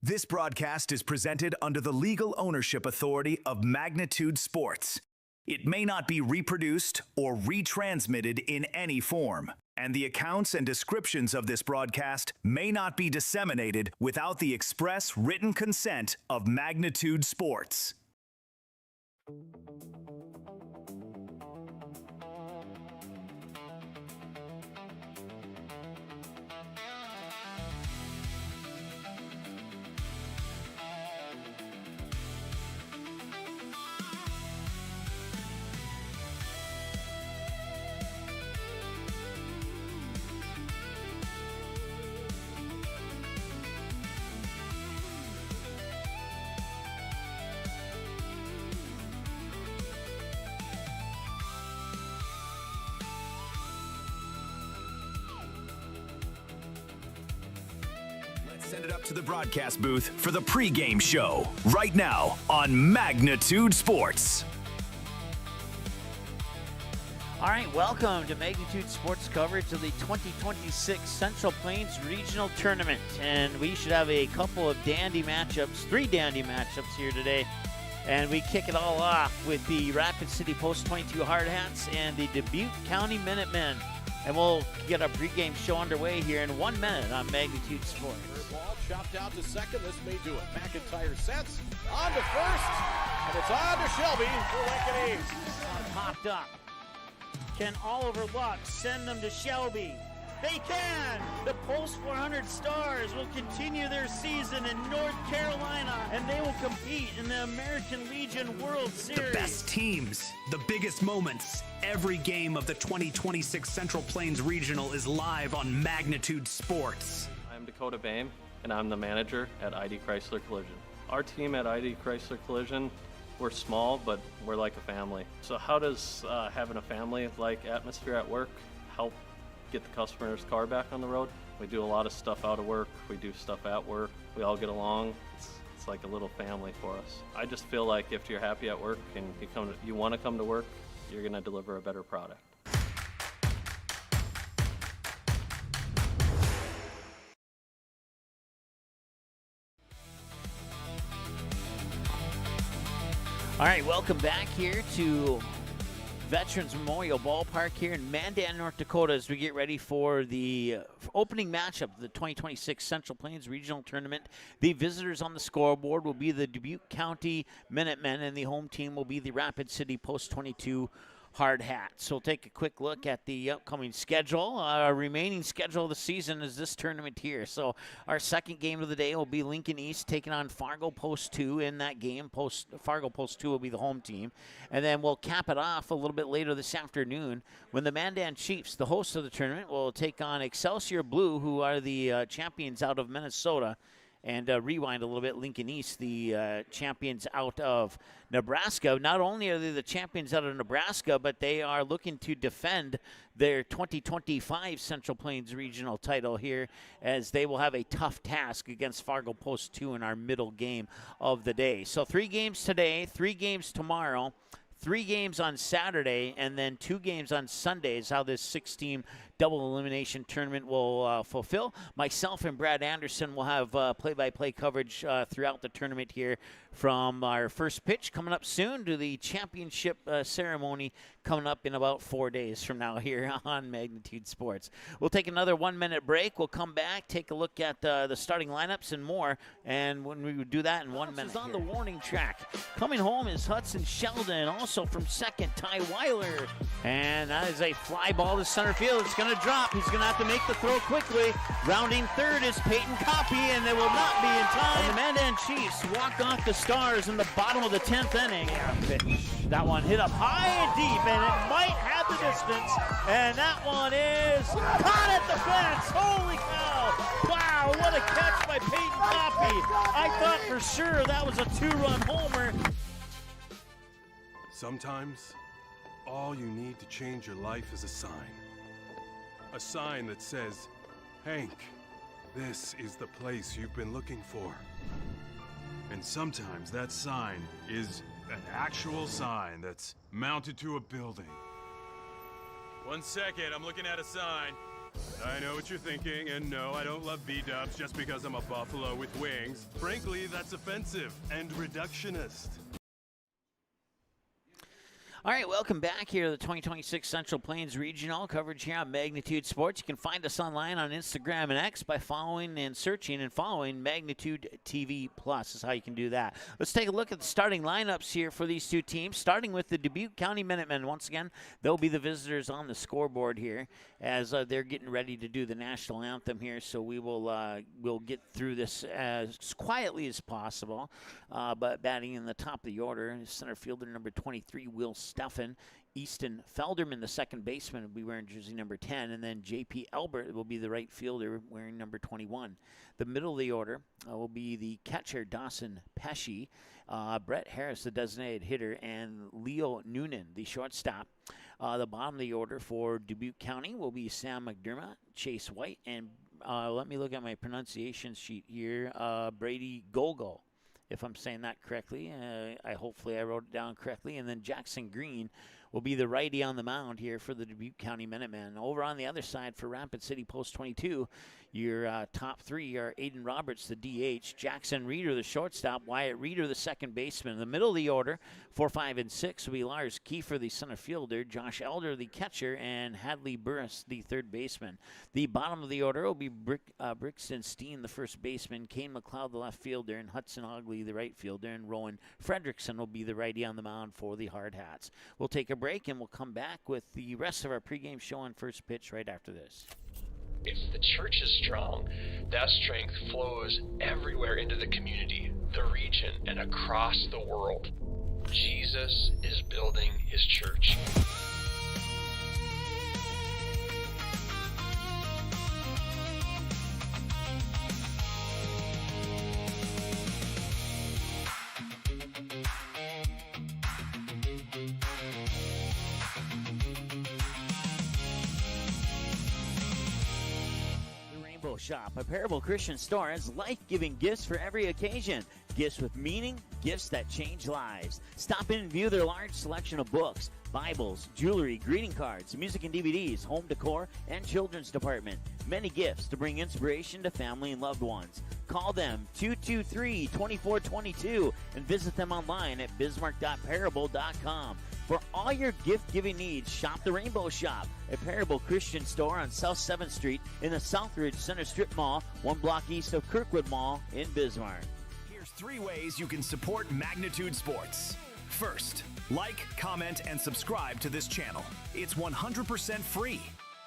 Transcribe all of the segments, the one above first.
This broadcast is presented under the legal ownership authority of Magnitude Sports. It may not be reproduced or retransmitted in any form, and the accounts and descriptions of this broadcast may not be disseminated without the express written consent of Magnitude Sports. Send it up to the broadcast booth for the pregame show right now on Magnitude Sports. All right, welcome to Magnitude Sports coverage of the 2026 Central Plains Regional Tournament. And we should have a couple of dandy matchups, 3 dandy matchups here today. And we kick it all off with the Rapid City Post 22 Hard Hats and the Dubuque County Minutemen. And we'll get our pregame show underway here in 1 minute on Magnitude Sports. Ball chopped out to second. This may do it. McIntyre sets. On to first. And it's on to Shelby for Lincoln East. Popped up. Can Oliver Luck send them to Shelby? They can! The Post 400 Stars will continue their season in North Carolina, and they will compete in the American Legion World Series. The best teams, the biggest moments. Every game of the 2026 Central Plains Regional is live on Magnitude Sports. I'm Dakota Boehm, and I'm the manager at ID Chrysler Collision. Our team at ID Chrysler Collision, we're small, but we're like a family. So how does having a family-like atmosphere at work help get the customer's car back on the road? We do a lot of stuff out of work. We do stuff at work. We all get along. It's like a little family for us. I just feel like if you're happy at work and you want to come to work, you're going to deliver a better product. All right, welcome back here to Veterans Memorial Ballpark here in Mandan, North Dakota, as we get ready for the opening matchup of the 2026 Central Plains Regional Tournament. The visitors on the scoreboard will be the Dubuque County Minutemen, and the home team will be the Rapid City Post 22 Hard Hats. So we'll take a quick look at the upcoming schedule. Our remaining schedule of the season is this tournament here. So our second game of the day will be Lincoln East taking on Fargo Post 2 in that game. Fargo Post 2 will be the home team. And then we'll cap it off a little bit later this afternoon when the Mandan Chiefs, the hosts of the tournament, will take on Excelsior Blue, who are the champions out of Minnesota. And rewind a little bit, Lincoln East, the champions out of Nebraska. Not only are they the champions out of Nebraska, but they are looking to defend their 2025 Central Plains Regional title here, as they will have a tough task against Fargo Post 2 in our middle game of the day. So 3 games today, 3 games tomorrow, 3 games on Saturday, and then 2 games on Sunday is how this 6-team double elimination tournament will fulfill. Myself and Brad Anderson will have play-by-play coverage throughout the tournament here, from our first pitch coming up soon to the championship ceremony coming up in about 4 days from now here on Magnitude Sports. We'll take another 1-minute break. We'll come back, take a look at the starting lineups and more, and when we do that in 1 minute. On the warning track. Coming home is Hudson Sheldon, also from second, Ty Weiler. And that is a fly ball to center field. It's going to drop. He's going to have to make the throw quickly. Rounding third is Peyton Coffey, and they will not be in time. And the Mandan Chiefs walk off the Stars in the bottom of the 10th inning. That one hit up high and deep, and it might have the distance. And that one is caught at the fence. Holy cow. Wow, what a catch by Peyton Coffey. I thought for sure that was a 2-run homer. Sometimes, all you need to change your life is a sign. A sign that says, Hank, this is the place you've been looking for. And sometimes that sign is an actual sign that's mounted to a building. 1 second, I'm looking at a sign. I know what you're thinking, and no, I don't love B-dubs just because I'm a buffalo with wings. Frankly, that's offensive and reductionist. All right, welcome back here to the 2026 Central Plains Regional coverage here on Magnitude Sports. You can find us online on Instagram and X by following and searching and following Magnitude TV Plus is how you can do that. Let's take a look at the starting lineups here for these two teams, starting with the Dubuque County Minutemen. Once again, they'll be the visitors on the scoreboard here as they're getting ready to do the national anthem here. So we will we'll get through this as quietly as possible. But batting in the top of the order, center fielder number 23, Will Steffen. Easton Felderman, the second baseman, will be wearing jersey number 10, and then J.P. Albert will be the right fielder wearing number 21. The middle of the order will be the catcher, Dawson Pesci, Brett Harris, the designated hitter, and Leo Noonan, the shortstop. The bottom of the order for Dubuque County will be Sam McDermott, Chase White, and let me look at my pronunciation sheet here, Brady Gogol, if I'm saying that correctly. Hopefully I wrote it down correctly. And then Jackson Green will be the righty on the mound here for the Dubuque County Minutemen. Over on the other side for Rapid City Post 22, your top three are Aiden Roberts, the DH, Jackson Reeder, the shortstop, Wyatt Reeder, the second baseman. In the middle of the order, 4, 5, and 6 will be Lars Kiefer, the center fielder, Josh Elder, the catcher, and Hadley Burris, the third baseman. The bottom of the order will be Brixton Steen, the first baseman, Kane McLeod, the left fielder, and Hudson Ogley, the right fielder, and Rowan Fredrickson will be the righty on the mound for the Hard Hats. We'll take a break, and we'll come back with the rest of our pregame show on First Pitch right after this. If the church is strong, that strength flows everywhere into the community, the region, and across the world. Jesus is building his church. Shop, a Parable Christian store, has life-giving gifts for every occasion. Gifts with meaning, gifts that change lives. Stop in and view their large selection of books, Bibles, jewelry, greeting cards, music and DVDs, home decor, and children's department. Many gifts to bring inspiration to family and loved ones. Call them 223-2422 and visit them online at bismarck.parable.com. For all your gift-giving needs, shop the Rainbow Shop, a Parable Christian store on South 7th Street in the Southridge Center Strip Mall, 1 block east of Kirkwood Mall in Bismarck. Here's 3 ways you can support Magnitude Sports. First, like, comment, and subscribe to this channel. It's 100% free.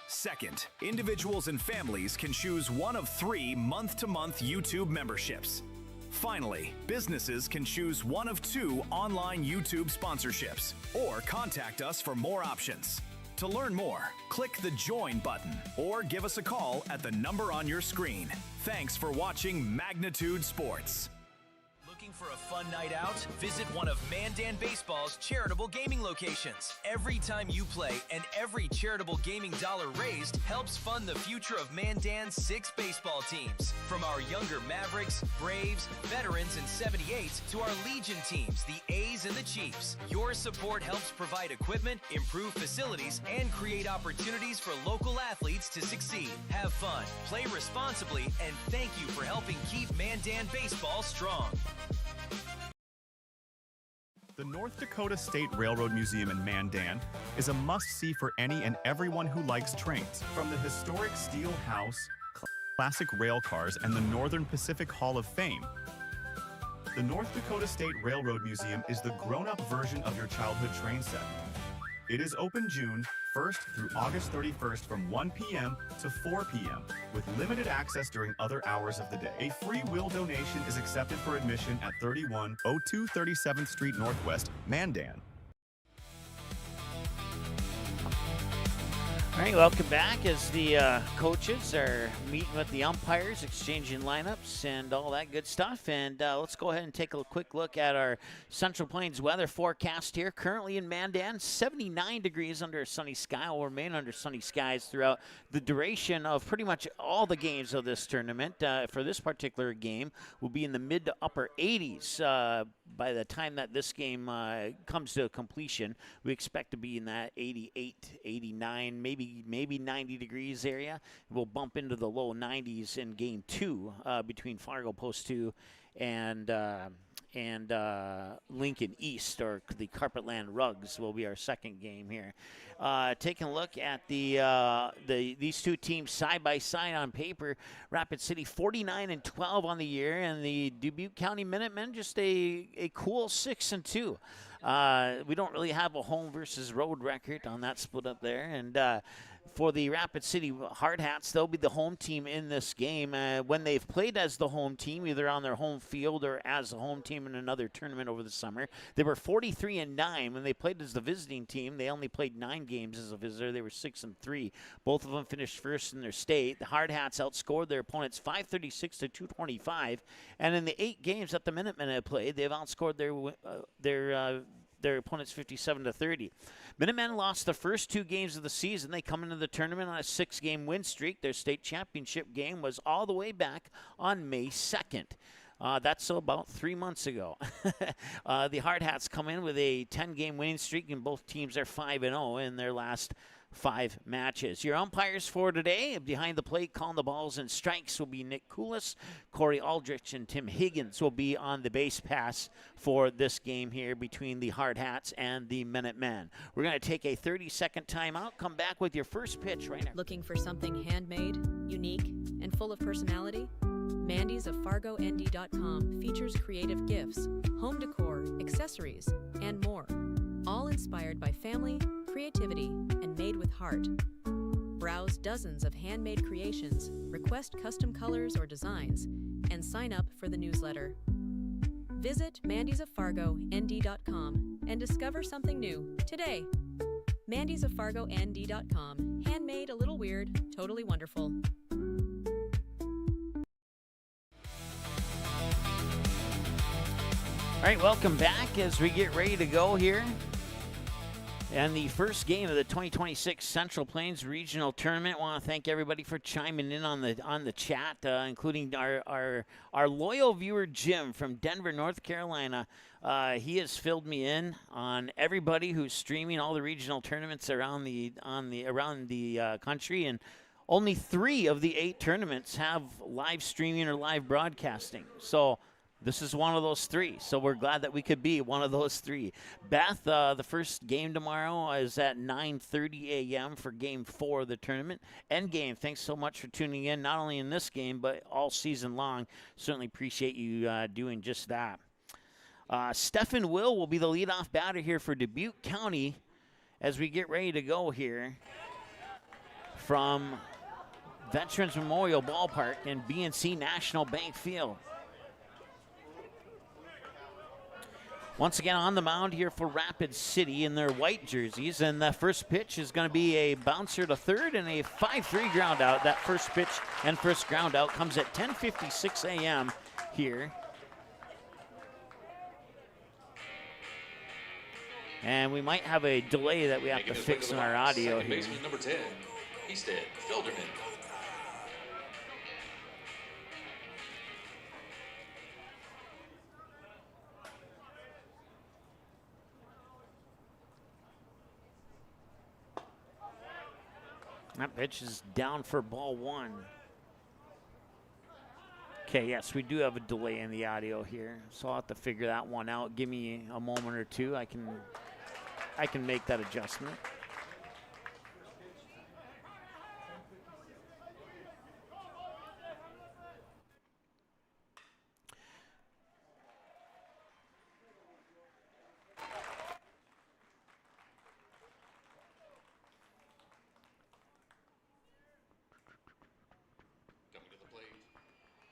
Second, individuals and families can choose one of 3 month-to-month YouTube memberships. Finally, businesses can choose one of 2 online YouTube sponsorships or contact us for more options. To learn more, click the Join button or give us a call at the number on your screen. Thanks for watching Magnitude Sports. Looking for a fun night out? Visit one of Mandan Baseball's charitable gaming locations. Every time you play and every charitable gaming dollar raised helps fund the future of Mandan's 6 baseball teams. From our younger Mavericks, Braves, Veterans, and 78s to our Legion teams, the A's and the Chiefs. Your support helps provide equipment, improve facilities, and create opportunities for local athletes to succeed. Have fun, play responsibly, and thank you for helping keep Mandan Baseball strong. The North Dakota State Railroad Museum in Mandan is a must-see for any and everyone who likes trains. From the historic Steel House, classic rail cars, and the Northern Pacific Hall of Fame, the North Dakota State Railroad Museum is the grown-up version of your childhood train set. It is open June 1st through August 31st from 1 p.m. to 4 p.m. with limited access during other hours of the day. A free will donation is accepted for admission at 3102 37th Street Northwest, Mandan. All right, welcome back as the coaches are meeting with the umpires, exchanging lineups and all that good stuff. And let's go ahead and take a quick look at our Central Plains weather forecast here. Currently in Mandan, 79 degrees under a sunny sky. Will remain under sunny skies throughout the duration of pretty much all the games of this tournament. For this particular game, we'll be in the mid to upper 80s by the time that this game comes to completion. We expect to be in that 88, 89, maybe 80, maybe 90 degrees area. We'll bump into the low 90s in game 2 between Fargo Post 2 and Lincoln East, or the Carpetland Rugs will be our second game here. Taking a look at these two teams side by side on paper. Rapid City 49-12 on the year, and the Dubuque County Minutemen just a cool 6-2. We don't really have a home versus road record on that split up there, and for the Rapid City Hard Hats, they'll be the home team in this game. When they've played as the home team, either on their home field or as a home team in another tournament over the summer, they were 43-9. When they played as the visiting team, they only played 9 games as a visitor. They were 6-3. Both of them finished first in their state. The Hard Hats outscored their opponents 536-225, and in the 8 games that the Minutemen have played, they've outscored their opponents 57-30. Minutemen lost the first 2 games of the season. They come into the tournament on a 6-game win streak. Their state championship game was all the way back on May 2nd. That's about 3 months ago. The Hard Hats come in with a 10-game winning streak, and both teams are 5-0 in their last 5 matches. Your umpires for today, behind the plate, calling the balls and strikes, will be Nick Koulis. Corey Aldrich and Tim Higgins will be on the base pass for this game here between the Hard Hats and the Minutemen. We're going to take a 30-second timeout. Come back with your first pitch right now. Looking for something handmade, unique, and full of personality? Mandy's of FargoND.com features creative gifts, home decor, accessories, and more. All inspired by family, creativity, and made with heart. Browse dozens of handmade creations, request custom colors or designs, and sign up for the newsletter. Visit MandysOfFargoND.com and discover something new today. MandysOfFargoND.com. Handmade, a little weird, totally wonderful. All right, welcome back as we get ready to go here. And the first game of the 2026 Central Plains Regional Tournament. I want to thank everybody for chiming in on the chat, including our loyal viewer Jim from Denver, North Carolina. He has filled me in on everybody who's streaming all the regional tournaments around the country, and only 3 of the 8 tournaments have live streaming or live broadcasting. So this is one of those 3, so we're glad that we could be one of those 3. Beth, the first game tomorrow is at 9:30 a.m. for Game 4 of the tournament. Endgame, thanks so much for tuning in, not only in this game, but all season long. Certainly appreciate you doing just that. Stephen will be the leadoff batter here for Dubuque County as we get ready to go here from Veterans Memorial Ballpark and BNC National Bank Field. Once again on the mound here for Rapid City in their white jerseys, and the first pitch is going to be a bouncer to third and a 5-3 ground out. That first pitch and first ground out comes at 10:56 a.m. here. And we might have a delay that we have to fix in our audio here. Baseman number 10, Easted Felderman. That pitch is down for ball 1. Okay, yes, we do have a delay in the audio here, so I'll have to figure that one out. Give me a moment or two. I can make that adjustment.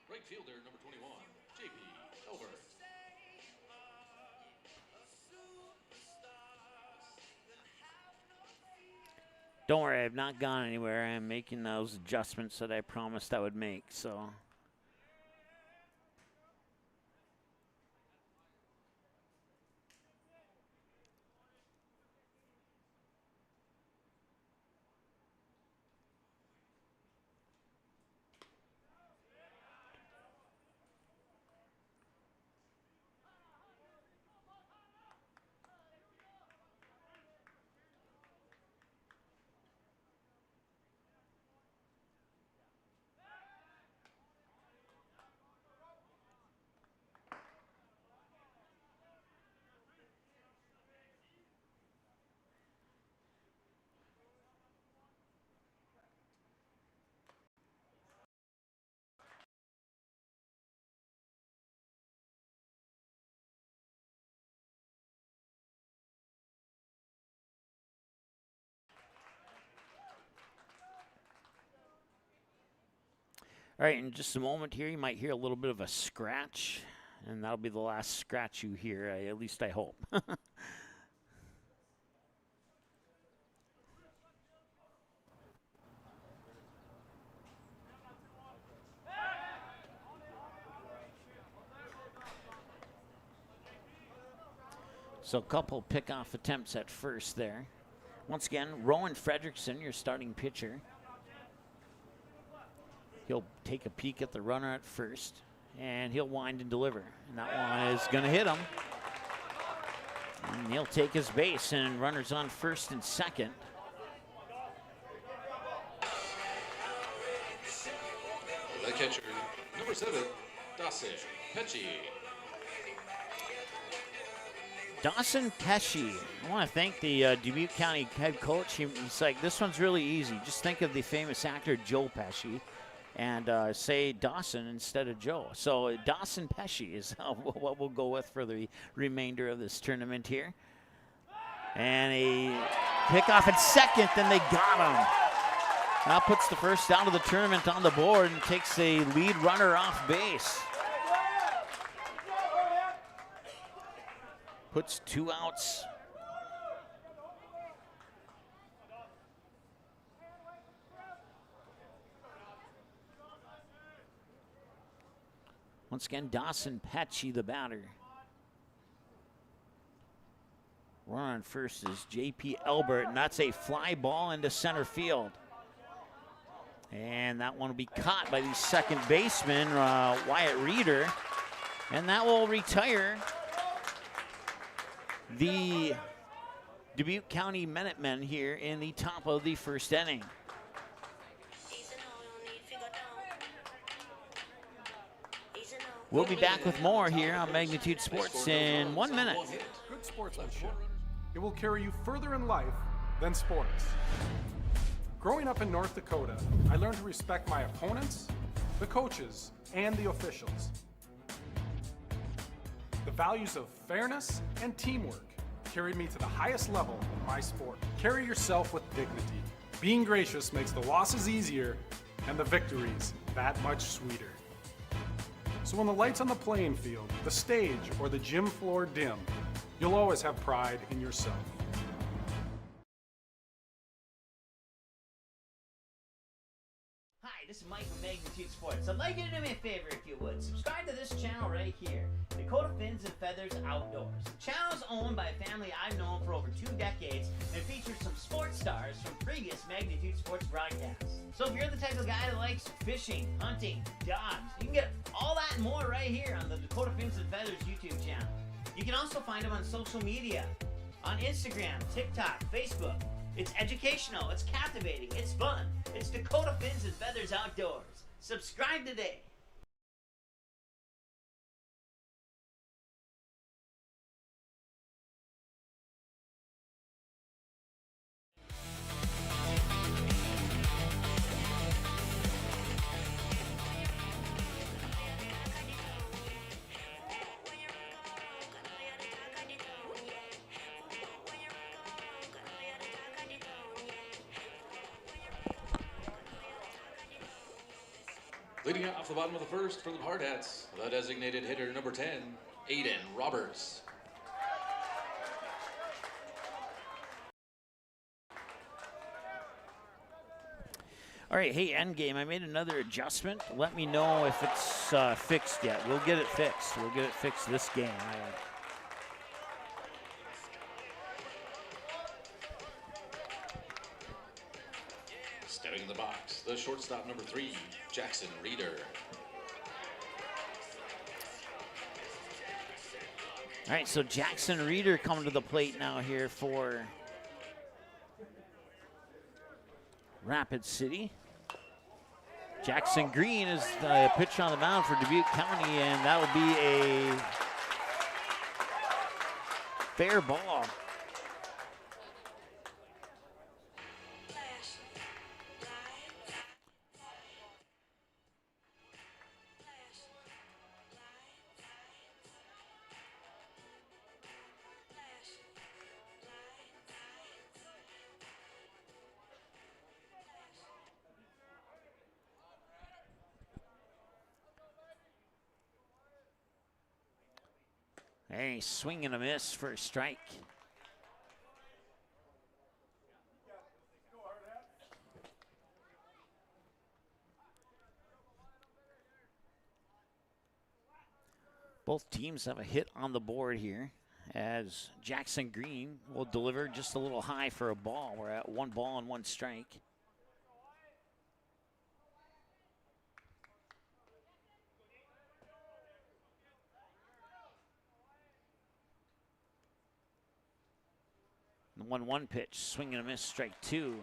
Right fielder, number 21, J.P. Elbert. Don't worry, I've not gone anywhere. I'm making those adjustments that I promised I would make, so. All right, in just a moment here, you might hear a little bit of a scratch, and that'll be the last scratch you hear, at least I hope. So a couple pickoff attempts at first there. Once again, Rowan Fredrickson, your starting pitcher. He'll take a peek at the runner at first, and he'll wind and deliver. And that one is going to hit him. And he'll take his base, and runners on first and second. The catcher, number 7, Dawson Pecci. Dawson Pesci. I want to thank the Dubuque County head coach. He's like, this one's really easy. Just think of the famous actor Joe Pesci and say Dawson instead of Joe. So Dawson Pesci is what we'll go with for the remainder of this tournament here. And a pickoff at second, then they got him. Now puts the first out of the tournament on the board and takes a lead runner off base. Puts 2 outs. Once again, Dawson Pesci, the batter. Runner on first is J.P. Elbert, and that's a fly ball into center field. And that one will be caught by the second baseman, Wyatt Reeder. And that will retire the Dubuque County Minutemen here in the top of the first inning. We'll be back with more here on Magnitude Sports in 1 minute. Good sportsmanship. It will carry you further in life than sports. Growing up in North Dakota, I learned to respect my opponents, the coaches, and the officials. The values of fairness and teamwork carried me to the highest level in my sport. Carry yourself with dignity. Being gracious makes the losses easier and the victories that much sweeter. So when the lights on the playing field, the stage, or the gym floor dim, you'll always have pride in yourself. Hi, this is Mike from Magnitude Sports. I'd like you to do me a favor if you would. Subscribe to this channel right here, Dakota Fins and Feathers Outdoors. The channel is owned by a family I've known for over 2 decades and features some sports stars from previous Magnitude Sports broadcasts. So if you're the type of guy that likes fishing, hunting, dogs, you can get all that and more right here on the Dakota Fins and Feathers YouTube channel. You can also find them on social media, on Instagram, TikTok, Facebook. It's educational, it's captivating, it's fun. It's Dakota Fins and Feathers Outdoors. Subscribe today. Leading out off the bottom of the first for the Hard Hats, the designated hitter number 10, Aiden Roberts. All right, hey, Endgame, I made another adjustment. Let me know if it's fixed yet. We'll get it fixed. We'll get it fixed this game. Stepping in the box, the shortstop number 3, Jackson Reeder. All right, so Jackson Reeder coming to the plate now here for Rapid City. Jackson Green is the pitcher on the mound for Dubuque County, and that will be a fair ball. Hey, swing and a miss for a strike. Both teams have a hit on the board here as Jackson Green will deliver just a little high for a ball. We're at 1 ball and 1 strike. The 1-1 pitch, swing and a miss, strike 2.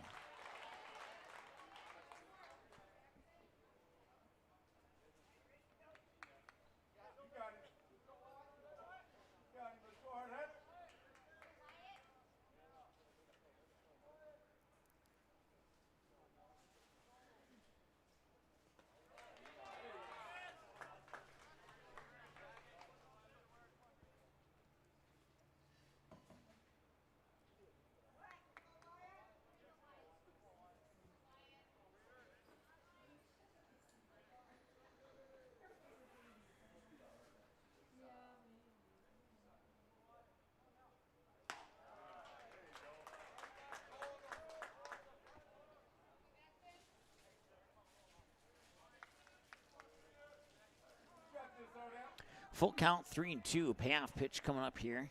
Full count, 3-2. Payoff pitch coming up here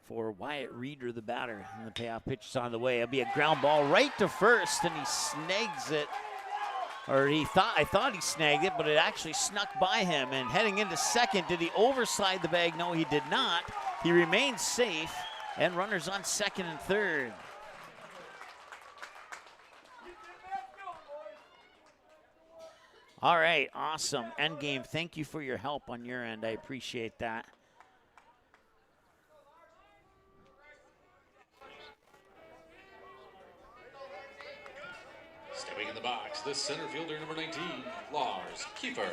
for Wyatt Reeder, the batter. And the payoff pitch is on the way. It'll be a ground ball right to first, and he snags it. Or I thought he snagged it, but it actually snuck by him. And heading into second, did he overslide the bag? No, he did not. He remains safe, and runners on second and third. All right, awesome. End game. Thank you for your help on your end. I appreciate that. Stepping in the box, the center fielder, number 19, Lars Kiefer.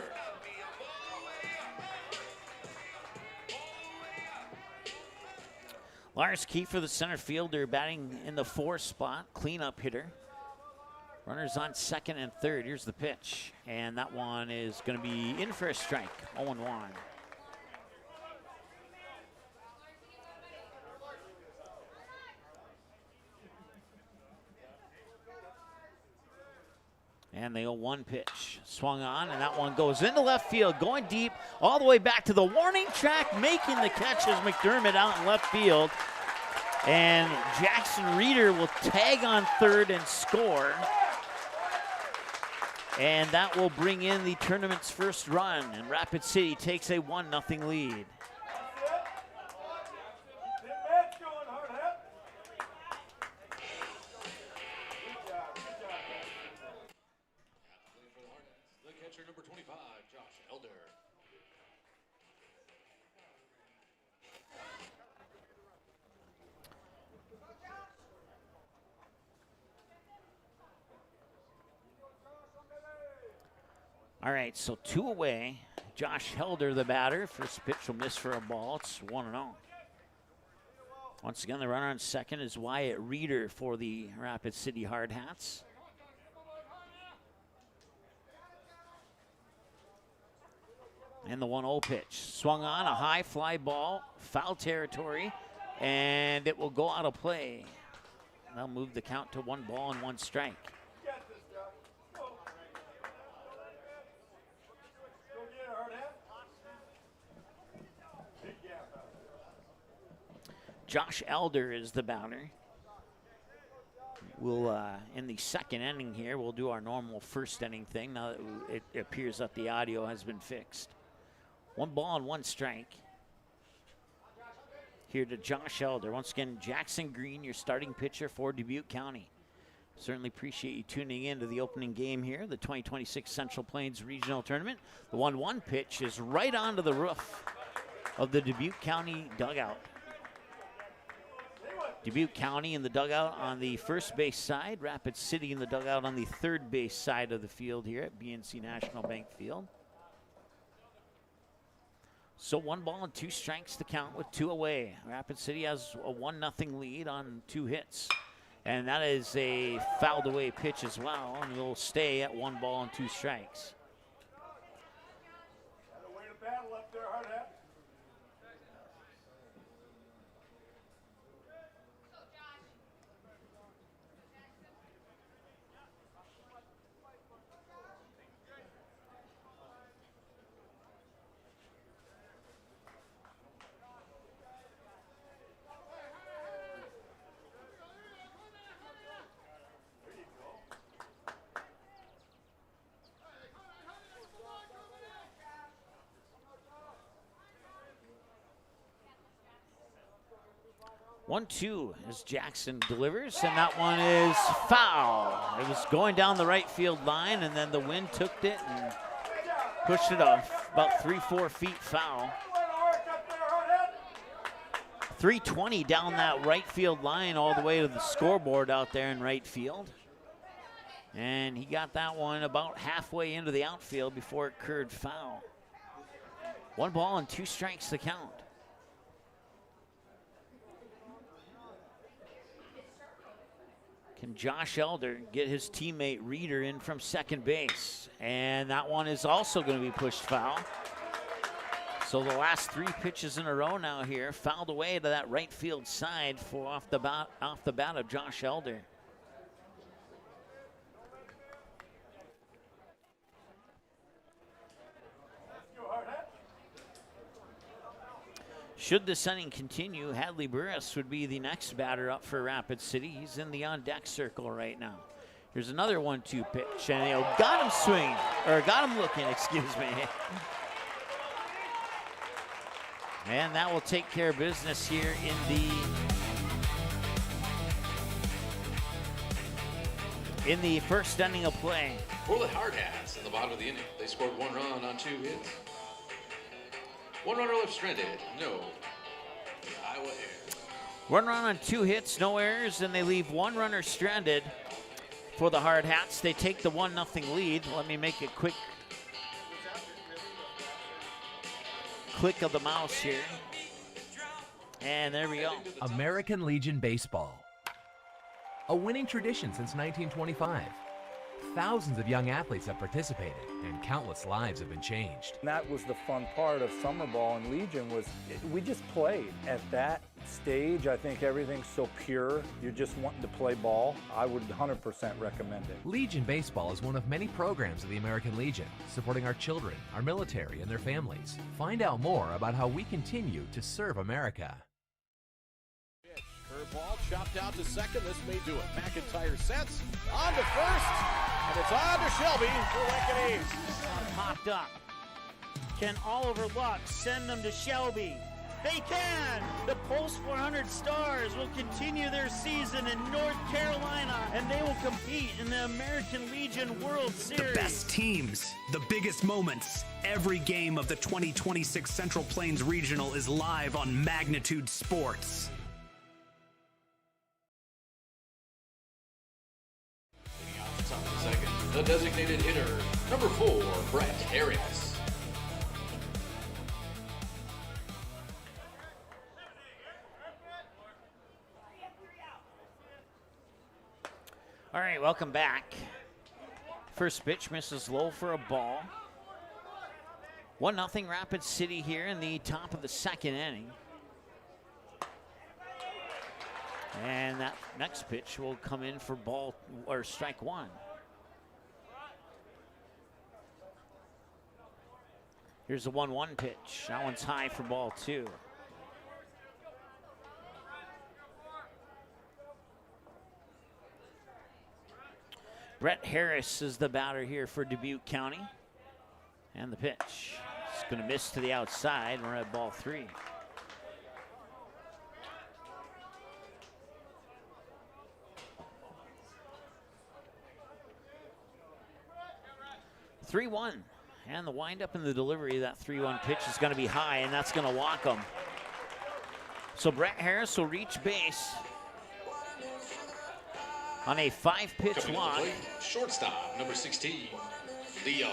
Lars Kiefer, the center fielder, batting in the 4 spot, cleanup hitter. Runners on second and third. Here's the pitch. And that one is going to be in for a strike. 0-1. And the 0-1 pitch. Swung on, and that one goes into left field, going deep, all the way back to the warning track, making the catch as McDermott out in left field. And Jackson Reeder will tag on third and score. And that will bring in the tournament's first run, and Rapid City takes a 1-0 lead. The catcher, number 25, Josh Elder. All right, so 2 away. Josh Helder, the batter. First pitch will miss for a ball. It's 1-0. Once again, the runner on second is Wyatt Reeder for the Rapid City Hard Hats. And the 1-0 pitch. Swung on, a high fly ball, foul territory, and it will go out of play. They'll move the count to 1 ball and 1 strike. Josh Elder is the batter. We'll, in the second inning here, we'll do our normal first inning thing now that it appears that the audio has been fixed. 1 ball and 1 strike. Here to Josh Elder. Once again, Jackson Green, your starting pitcher for Dubuque County. Certainly appreciate you tuning in to the opening game here, the 2026 Central Plains Regional Tournament. The 1-1 pitch is right onto the roof of the Dubuque County dugout. Dubuque County in the dugout on the first base side. Rapid City in the dugout on the third base side of the field here at BNC National Bank Field. So 1 ball and 2 strikes to count with 2 away. Rapid City has a 1-0 lead on 2 hits. And that is a fouled away pitch as well, and will stay at 1 ball and 2 strikes. 1-2 as Jackson delivers, and that one is foul. It was going down the right field line, and then the wind took it and pushed it off about 3-4 feet foul. 320 down that right field line all the way to the scoreboard out there in right field. And he got that one about halfway into the outfield before it curved foul. 1 ball and 2 strikes to count. Can Josh Elder get his teammate Reeder in from second base? And that one is also going to be pushed foul. So the last 3 pitches in a row now here, fouled away to that right field side for off the bat of Josh Elder. Should this inning continue, Hadley Burris would be the next batter up for Rapid City. He's in the on-deck circle right now. Here's another 1-2 pitch, and got him swinging, or got him looking, excuse me. And that will take care of business here in the first inning of play. For the Hard Hats in the bottom of the inning, they scored 1 run on 2 hits. 1 runner left stranded, no Iowa errors. 1 run on 2 hits, no errors, and they leave 1 runner stranded for the Hard Hats. They take the 1-0 lead. Let me make a quick click of the mouse here. And there we go. American Legion Baseball. A winning tradition since 1925. Thousands of young athletes have participated, and countless lives have been changed. And that was the fun part of summer ball and Legion was we just played. At that stage, I think everything's so pure. You're just wanting to play ball. I would 100% recommend it. Legion Baseball is one of many programs of the American Legion, supporting our children, our military, and their families. Find out more about how we continue to serve America. Curveball chopped out to second. This may do it. McIntyre sets on to first, and it's on to Shelby for Lincoln East. Popped up. Can Oliver Luck send them to Shelby? They can! The Pulse 400 Stars will continue their season in North Carolina, and they will compete in the American Legion World Series. The best teams, the biggest moments. Every game of the 2026 Central Plains Regional is live on Magnitude Sports. The designated hitter, number 4, Brett Harris. All right, welcome back. First pitch misses low for a ball. 1-0 Rapid City here in the top of the second inning. And that next pitch will come in for ball or strike 1. Here's the 1-1 pitch. That one's high for ball 2. Brett Harris is the batter here for Dubuque County. And the pitch. It's going to miss to the outside. We're at ball 3. (3-1). And the windup and the delivery of that 3-1 pitch is going to be high, and that's going to walk him. So Brett Harris will reach base on a 5-pitch walk. Shortstop, number 16, Leo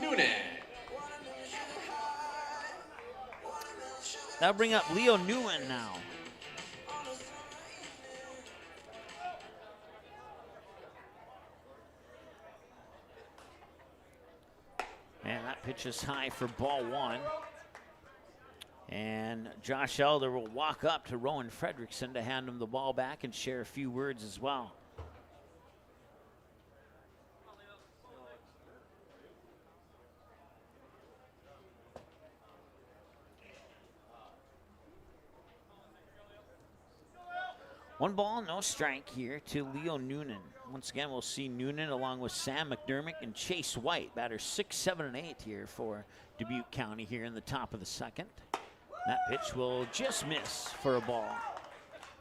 Noonan. That'll bring up Leo Nguyen now. And that pitch is high for ball 1. And Josh Elder will walk up to Rowan Fredrickson to hand him the ball back and share a few words as well. One ball, no strike here to Leo Noonan. Once again, we'll see Noonan along with Sam McDermott and Chase White, batters 6, 7, and 8 here for Dubuque County here in the top of the second. That pitch will just miss for a ball.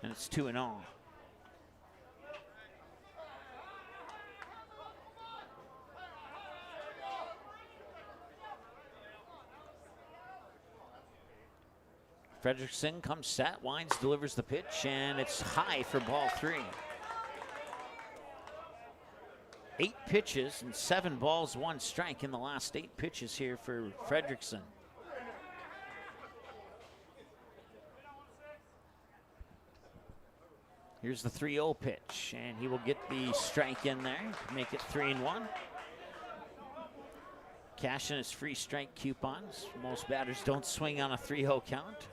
And it's 2-0. Frederickson comes set, winds, delivers the pitch, and it's high for ball 3. 8 pitches and 7 balls, 1 strike in the last 8 pitches here for Frederickson. Here's the 3-0 pitch, and he will get the strike in there to make it 3-1. Cash in his free strike coupons. Most batters don't swing on a 3-0 count.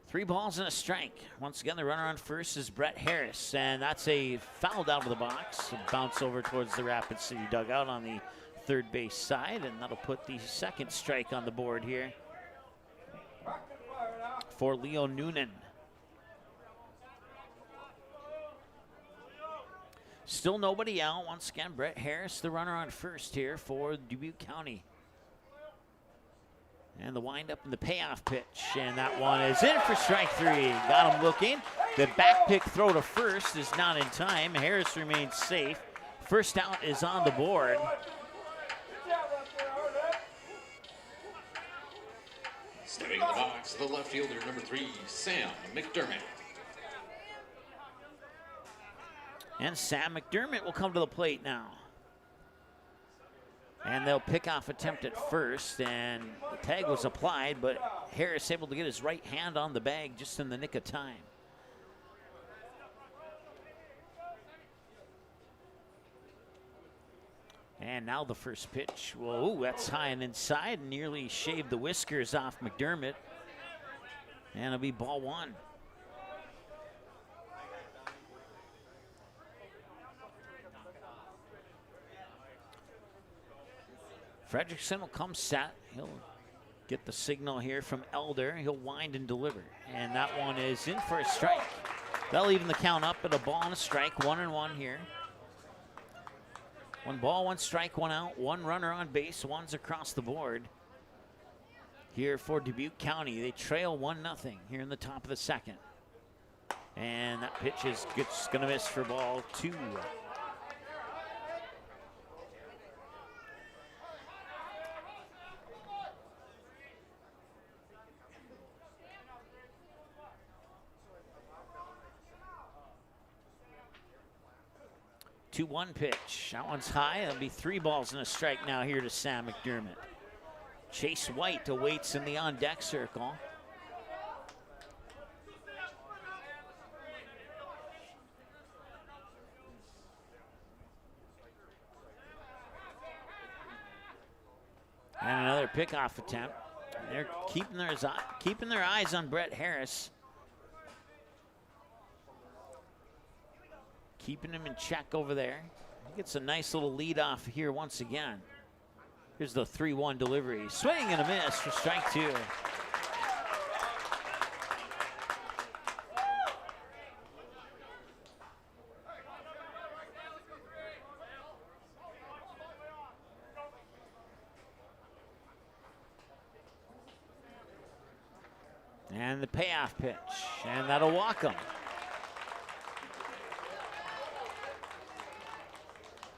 3 balls and a strike. Once again, the runner on first is Brett Harris, and that's a fouled out of the box. A bounce over towards the Rapid City dugout on the third base side, and that'll put the second strike on the board here for Leo Noonan. Still nobody out. Once again, Brett Harris, the runner on first here for Dubuque County. And the windup and the payoff pitch. And that one is in for strike 3. Got him looking. The back pick throw to first is not in time. Harris remains safe. First out is on the board. Stepping in the box, the left fielder, number 3, Sam McDermott. And Sam McDermott will come to the plate now. And they'll pick off attempt at first, and the tag was applied, but Harris able to get his right hand on the bag just in the nick of time. And now the first pitch. Whoa, that's high and inside, nearly shaved the whiskers off McDermott. And it'll be ball 1. Frederickson will come set. He'll get the signal here from Elder. He'll wind and deliver. And that one is in for a strike. They'll even the count up at a ball and a strike. 1-1 here. 1 ball, 1 strike, 1 out. 1 runner on base. 1's across the board here for Dubuque County. They trail 1-0 here in the top of the second. And that pitch is going to miss for ball 2. 2-1 pitch. That one's high. That'll be 3 balls and a strike now here to Sam McDermott. Chase White awaits in the on-deck circle. And another pickoff attempt. They're keeping their eyes on Brett Harris. Keeping him in check over there. He gets a nice little lead off here once again. Here's the 3-1 delivery. Swing and a miss for strike 2. And the payoff pitch, and that'll walk him.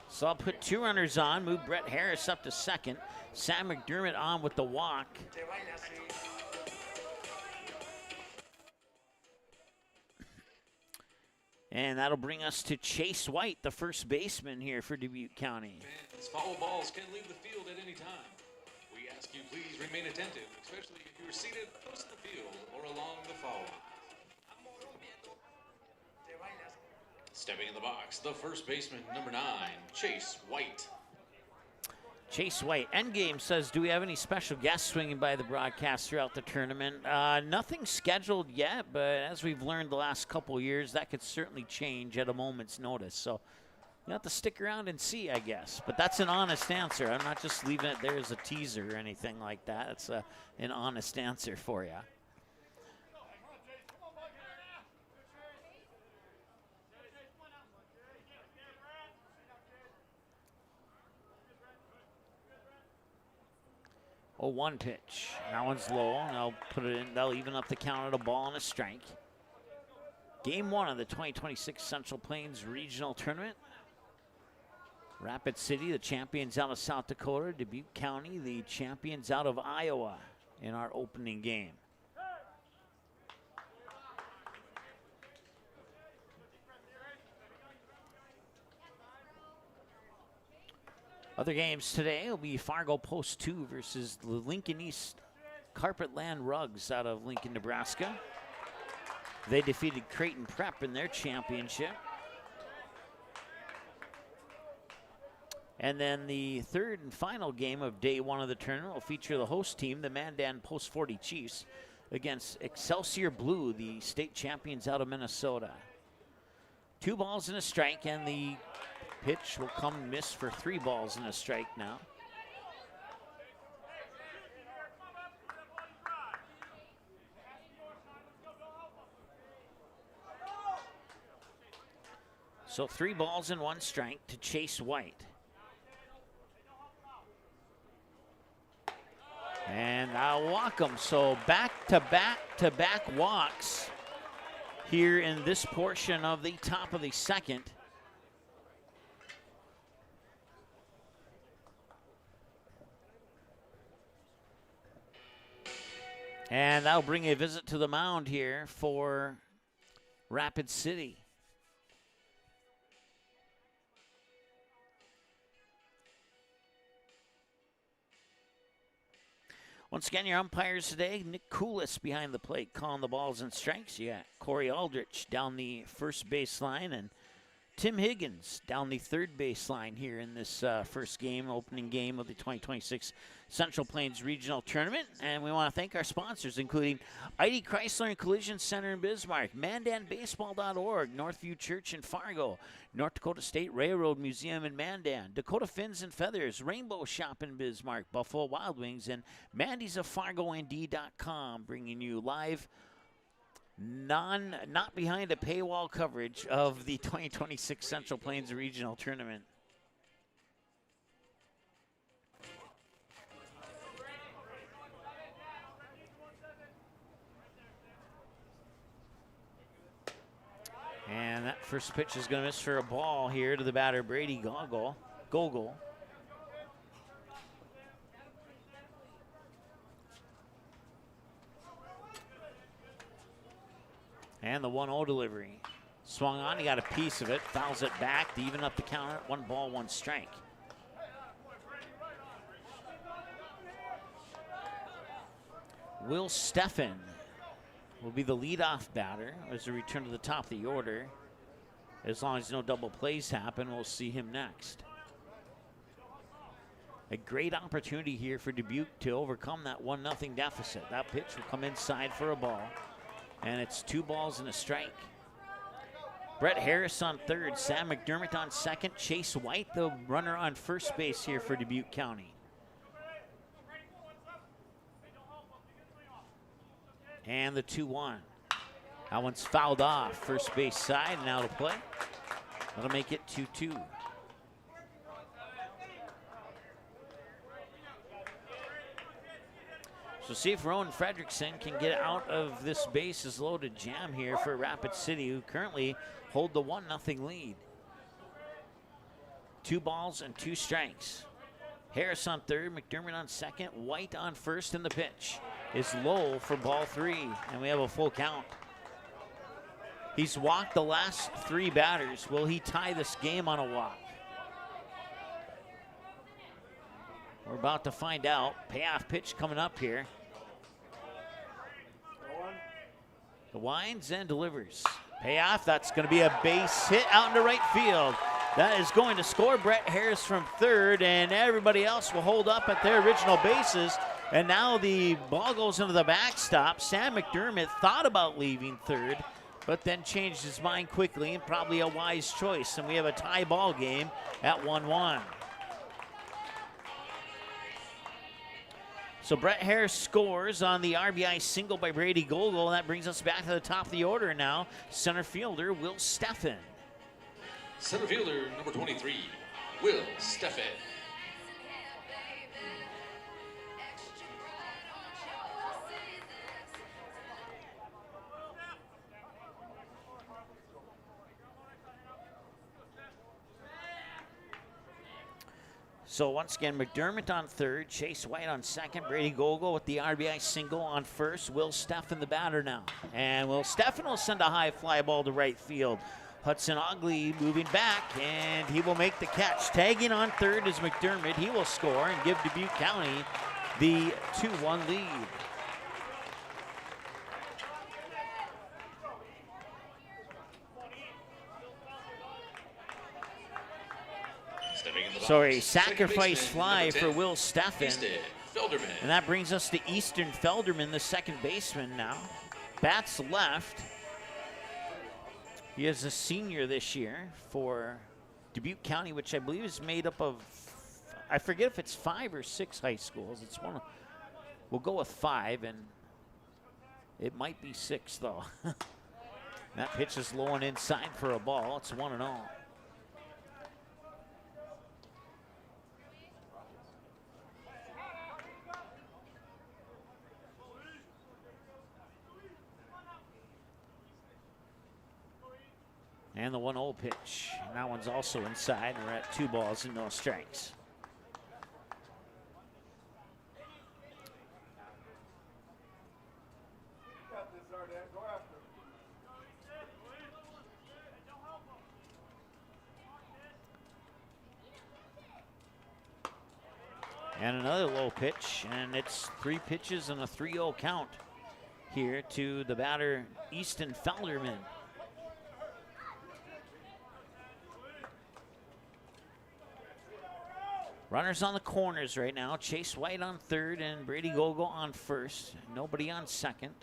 So I'll put 2 runners on, move Brett Harris up to second. Sam McDermott on with the walk. And that'll bring us to Chase White, the first baseman here for Dubuque County. Fans, foul balls can leave the field at any time. We ask you please remain attentive, especially if you're seated close to the field or along the foul line. Stepping in the box, the first baseman, number 9, Chase White. Chase White. Endgame says, do we have any special guests swinging by the broadcast throughout the tournament? Nothing scheduled yet, but as we've learned the last couple years, that could certainly change at a moment's notice. So you have to stick around and see, I guess. But that's an honest answer. I'm not just leaving it there as a teaser or anything like that. It's an honest answer for you. 0-1 pitch. That one's low, and they'll put it in. They'll even up the count at a ball and a strike. Game 1 of the 2026 Central Plains Regional Tournament. Rapid City, the champions out of South Dakota. Dubuque County, the champions out of Iowa in our opening game. Other games today will be Fargo Post 2 versus the Lincoln East Carpetland Rugs out of Lincoln, Nebraska. They defeated Creighton Prep in their championship. And then the third and final game of day 1 of the tournament will feature the host team, the Mandan Post 40 Chiefs, against Excelsior Blue, the state champions out of Minnesota. 2 balls and a strike, and the pitch will come miss for 3 balls and a strike now. So 3 balls and 1 strike to Chase White. And I'll walk him. So back-to-back walks here in this portion of the top of the second. And that'll bring a visit to the mound here for Rapid City. Once again, your umpires today, Nick Coulis behind the plate calling the balls and strikes. You got Corey Aldrich down the first baseline and Tim Higgins down the third baseline here in this first game, opening game of the 2026 Central Plains Regional Tournament. And we want to thank our sponsors, including ID Chrysler and Collision Center in Bismarck, MandanBaseball.org, Northview Church in Fargo, North Dakota State Railroad Museum in Mandan, Dakota Fins and Feathers, Rainbow Shop in Bismarck, Buffalo Wild Wings, and Mandy's of FargoND.com, bringing you live, not behind a paywall coverage of the 2026 Central Plains Regional Tournament. And that first pitch is going to miss for a ball here to the batter, Brady Gogol. And the 1-0 delivery. Swung on, he got a piece of it, fouls it back to even up the count at 1 ball, 1 strike. Will Steffen will be the leadoff batter as a return to the top of the order. As long as no double plays happen, we'll see him next. A great opportunity here for Dubuque to overcome that 1-0 deficit. That pitch will come inside for a ball, and it's 2 balls and a strike. Brett Harris on third, Sam McDermott on second, Chase White, the runner on first base here for Dubuque County. And the 2-1. That one's fouled off. First base side, now to play. That'll make it 2-2. So see if Rowan Fredrickson can get out of this bases loaded jam here for Rapid City, who currently hold the 1-0 lead. 2 balls and 2 strikes. Harris on third, McDermott on second, White on first, and the pitch is low for ball 3, and we have a full count. He's walked the last 3 batters. Will he tie this game on a walk? We're about to find out. Payoff pitch coming up here. The winds and delivers. Payoff, that's going to be a base hit out into right field. That is going to score Brett Harris from third, and everybody else will hold up at their original bases. And now the ball goes into the backstop. Sam McDermott thought about leaving third, but then changed his mind quickly, and probably a wise choice. And we have a tie ball game at 1-1. So Brett Harris scores on the RBI single by Brady Gogol, and that brings us back to the top of the order now. Center fielder Will Steffen. Center fielder number 23, Will Steffen. So once again, McDermott on third, Chase White on second, Brady Gogol with the RBI single on first. Will Steffen the batter now. And Will Steffen will send a high fly ball to right field. Hudson Ogley moving back, and he will make the catch. Tagging on third is McDermott. He will score and give Dubuque County the 2-1 lead. So a sacrifice fly for Will Steffen. And that brings us to Easton Felderman, the second baseman now. Bats left. He is a senior this year for Dubuque County, which I believe is made up of, I forget if it's 5 or 6 high schools. It's one. We'll go with 5, and it might be 6 though. That pitch is low and inside for a ball. It's 1-0. And the 1-0 pitch. And that one's also inside. We're at 2 balls and no strikes. And another low pitch, and it's 3 pitches and a 3-0 count here to the batter, Easton Felderman. Runners on the corners right now. Chase White on third and Brady Gogol on first. Nobody on second.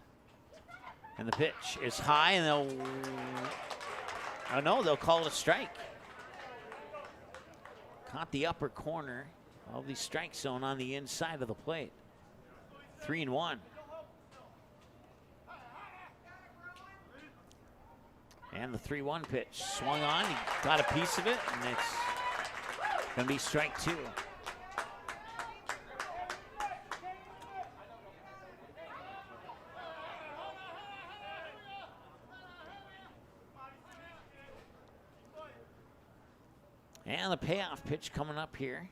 And the pitch is high, and they'll call it a strike. Caught the upper corner of the strike zone on the inside of the plate. 3-1. And the 3-1 pitch swung on. He got a piece of it, and it's going to be strike 2. And the payoff pitch coming up here.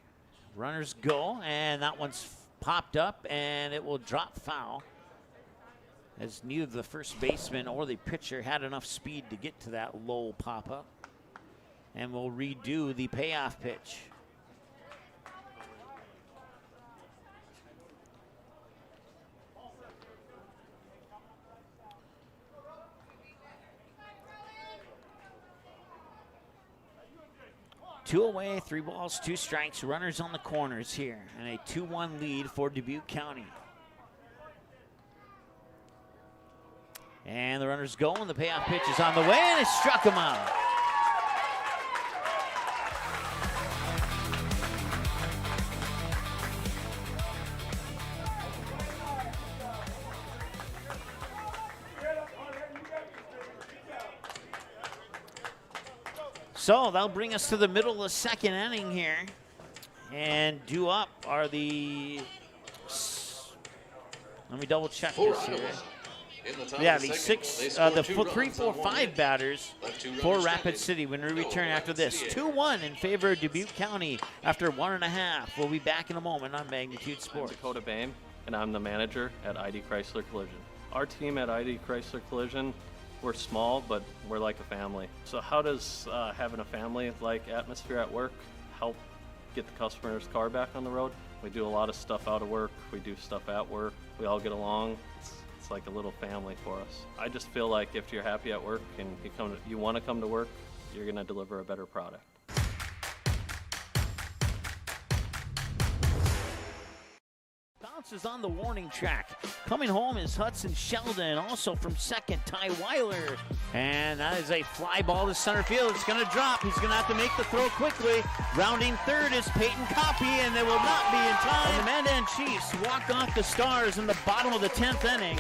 Runners go, and that one's popped up, and it will drop foul, as neither the first baseman or the pitcher had enough speed to get to that low pop-up. And we'll redo the payoff pitch. Two away, 3 balls, 2 strikes, runners on the corners here, and a 2-1 lead for Dubuque County. And the runners go, and the payoff pitch is on the way, and it struck him out. So that'll bring us to the middle of the second inning here. And due up are the, let me double check this here. Yeah, the 3, 4, 5 batters for Rapid City when we return after this. 2-1 in favor of Dubuque County after 1.5. We'll be back in a moment on Magnitude Sports. I'm Dakota Boehm, and I'm the manager at ID Chrysler Collision. Our team at ID Chrysler Collision, we're small, but we're like a family. So how does having a family-like atmosphere at work help get the customer's car back on the road? We do a lot of stuff out of work. We do stuff at work. We all get along. It's like a little family for us. I just feel like if you're happy at work and you want to come to work, you're going to deliver a better product. Bounces on the warning track. Coming home is Hudson Sheldon, also from second, Ty Weiler. And that is a fly ball to center field. It's going to drop. He's going to have to make the throw quickly. Rounding third is Peyton Coppy, and they will not be in time. And the Mandan Chiefs walk off the Stars in the bottom of the 10th inning.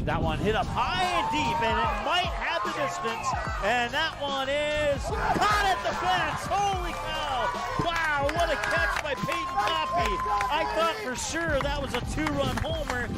That one hit up high and deep, and it might have the distance. And that one is caught at the fence. Holy cow. Wow, what a catch by Peyton Coppy. I thought for sure that was a 2-run homer.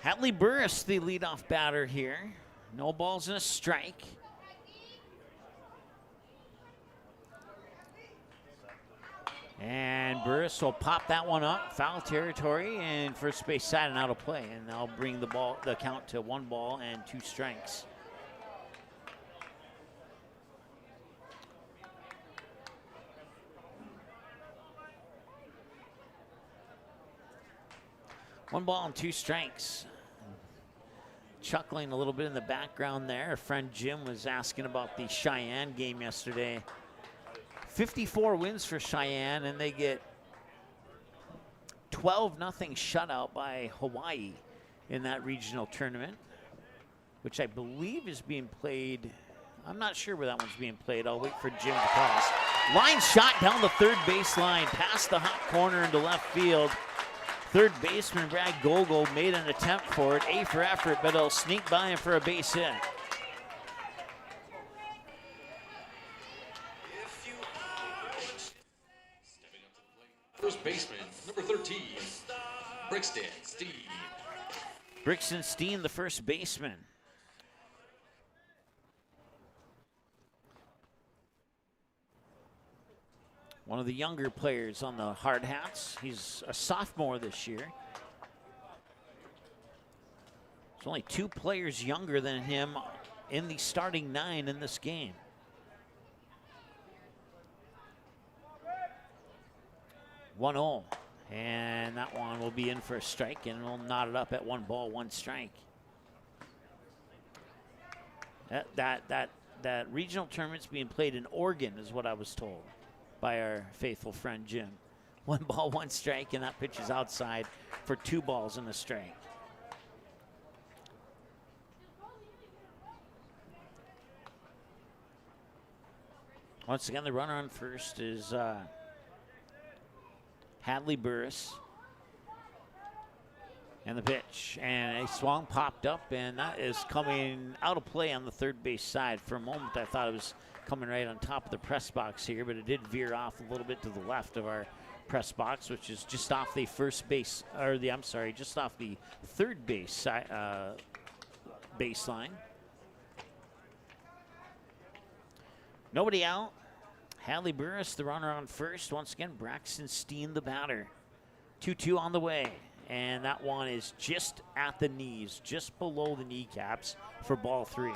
Hadley Burris, the leadoff batter here. No balls and a strike. And Burris will pop that one up, foul territory, and first base side and out of play. And that'll bring the count to 1 ball and 2 strikes. One ball and 2 strikes. Chuckling a little bit in the background there. Our friend Jim was asking about the Cheyenne game yesterday. 54 wins for Cheyenne, and they get 12-0 shutout by Hawaii in that regional tournament, which I believe is being played. I'm not sure where that one's being played. I'll wait for Jim to tell us. Line shot down the third baseline, past the hot corner into left field. Third baseman Brad Gogol made an attempt for it, A for effort, but it'll sneak by him for a base hit. First baseman, number 13, Brixton Steen. Brixton Steen, the first baseman. One of the younger players on the Hard Hats. He's a sophomore this year. There's only 2 players younger than him in the starting 9 in this game. One 0, and that one will be in for a strike, and we'll knot it up at 1 ball, 1 strike. That regional tournament's being played in Oregon, is what I was told by our faithful friend Jim. 1 ball, 1 strike, and that pitch is outside for 2 balls and a strike. Once again, the runner on first is Hadley Burris. And the pitch, and a swung popped up, and that is coming out of play on the third base side. For a moment, I thought it was coming right on top of the press box here, but it did veer off a little bit to the left of our press box, which is just off the first base, or the, I'm sorry, just off the third base side, baseline. Nobody out. Hadley Burris, the runner on first. Once again, Braxton Steen, the batter. 2-2 on the way. And that one is just at the knees, just below the kneecaps for ball 3.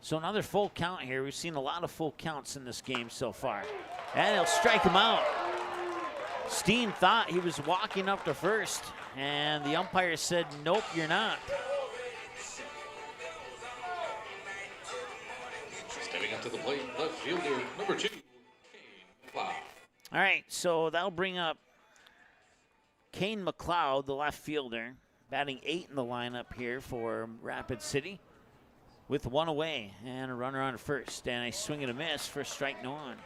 So another full count here. We've seen a lot of full counts in this game so far. And he'll strike him out. Steen thought he was walking up to first, and the umpire said, nope, you're not. Stepping up to the plate, left fielder, number 2, Kane McLeod. All right, so that'll bring up Kane McLeod, the left fielder, batting 8 in the lineup here for Rapid City, with 1 away and a runner on first, and a swing and a miss for strike 1.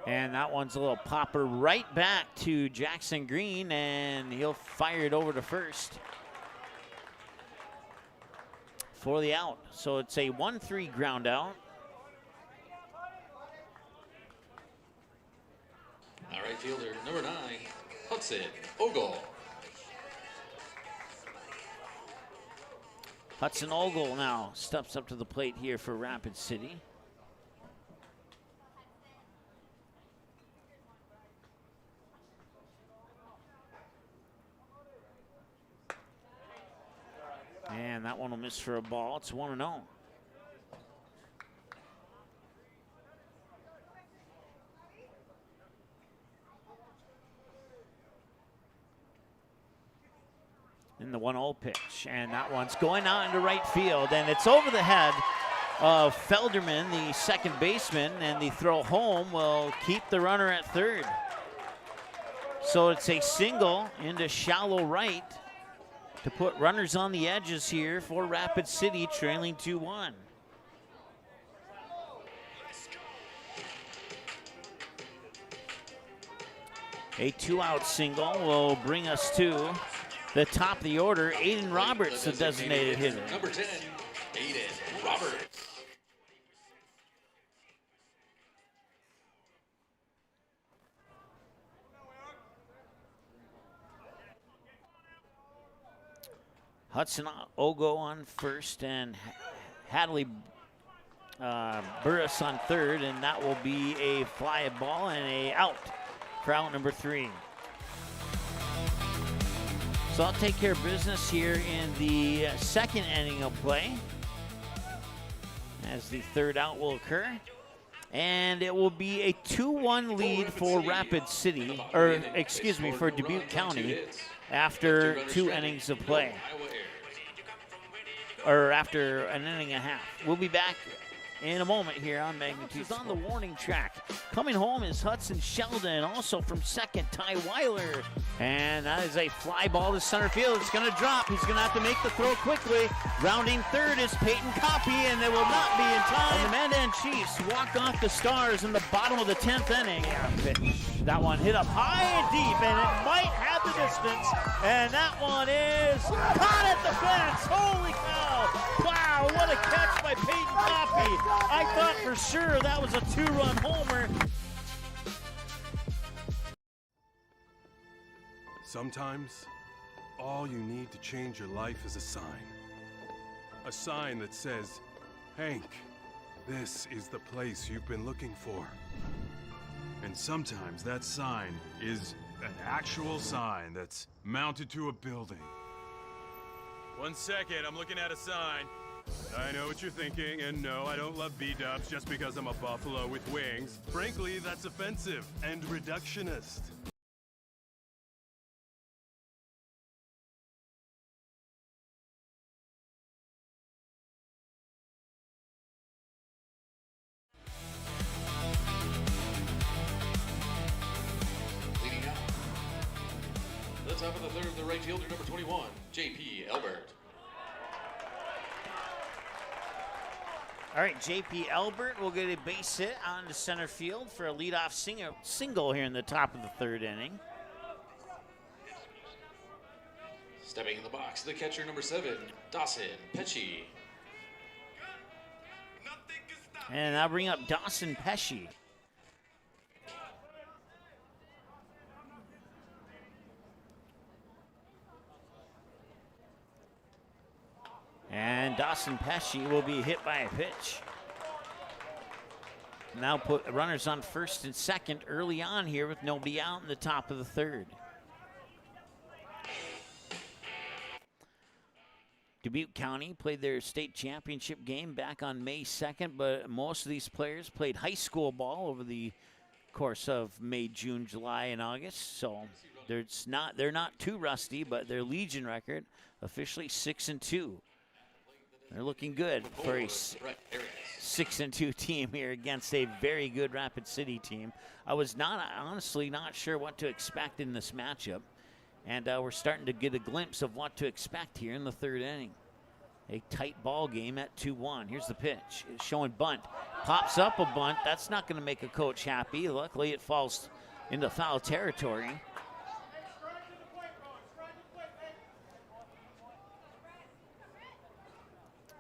And that one's a little popper right back to Jackson Green, and he'll fire it over to first for the out. So it's a 1-3 ground out. All right, fielder, number 9, Hudson Ogle. Hudson Ogle now steps up to the plate here for Rapid City. And that one will miss for a ball. It's 1-0. In the 1-0 pitch, and that one's going out into right field, and it's over the head of Felderman, the second baseman, and the throw home will keep the runner at third. So it's a single into shallow right to put runners on the edges here for Rapid City, trailing 2-1. A 2-out single will bring us to the top of the order. Aiden Roberts, the designated hitter. Number 10, Aiden Roberts. Hudson Ogo on first and Hadley Burris on third, and that will be a fly ball and a out for out number 3. So I'll take care of business here in the second inning of play as the third out will occur. And it will be a 2-1 lead for Rapid City, or excuse me, for Dubuque County after 2 innings of play. Or after an inning and a half. We'll be back in a moment here on Magnitude. On the warning track. Coming home is Hudson Sheldon, also from second, Ty Weiler. And that is a fly ball to center field. It's going to drop. He's going to have to make the throw quickly. Rounding third is Peyton Coppy, and they will not be in time. And the Mandan Chiefs walk off the Stars in the bottom of the 10th inning. That one hit up high and deep, and it might have the distance. And that one is caught at the fence. Holy cow. Wow, what a catch by Peyton Coppy. I thought for sure that was a 2-run homer. Sometimes, all you need to change your life is a sign. A sign that says, Hank, this is the place you've been looking for. And sometimes that sign is an actual sign that's mounted to a building. 1 second, I'm looking at a sign. I know what you're thinking, and no, I don't love B-dubs just because I'm a buffalo with wings. Frankly, that's offensive and reductionist. Leading out. The top of the third, the right fielder, number 21, J.P. Albert. All right, J.P. Albert will get a base hit onto center field for a leadoff single here in the top of the third inning. Stepping in the box, the catcher, number 7, Dawson Pesci. And I'll bring up Dawson Pesci. And Dawson Pesci will be hit by a pitch. Now put runners on first and second early on here with nobody out in the top of the third. Dubuque County played their state championship game back on May 2nd, but most of these players played high school ball over the course of May, June, July, and August. So they're not too rusty, but their Legion record officially 6-2. They're looking good for a 6-2 team here against a very good Rapid City team. I was honestly not sure what to expect in this matchup, and we're starting to get a glimpse of what to expect here in the third inning. A tight ball game at 2-1. Here's the pitch. It's showing bunt. Pops up a bunt. That's not going to make a coach happy. Luckily, it falls into foul territory.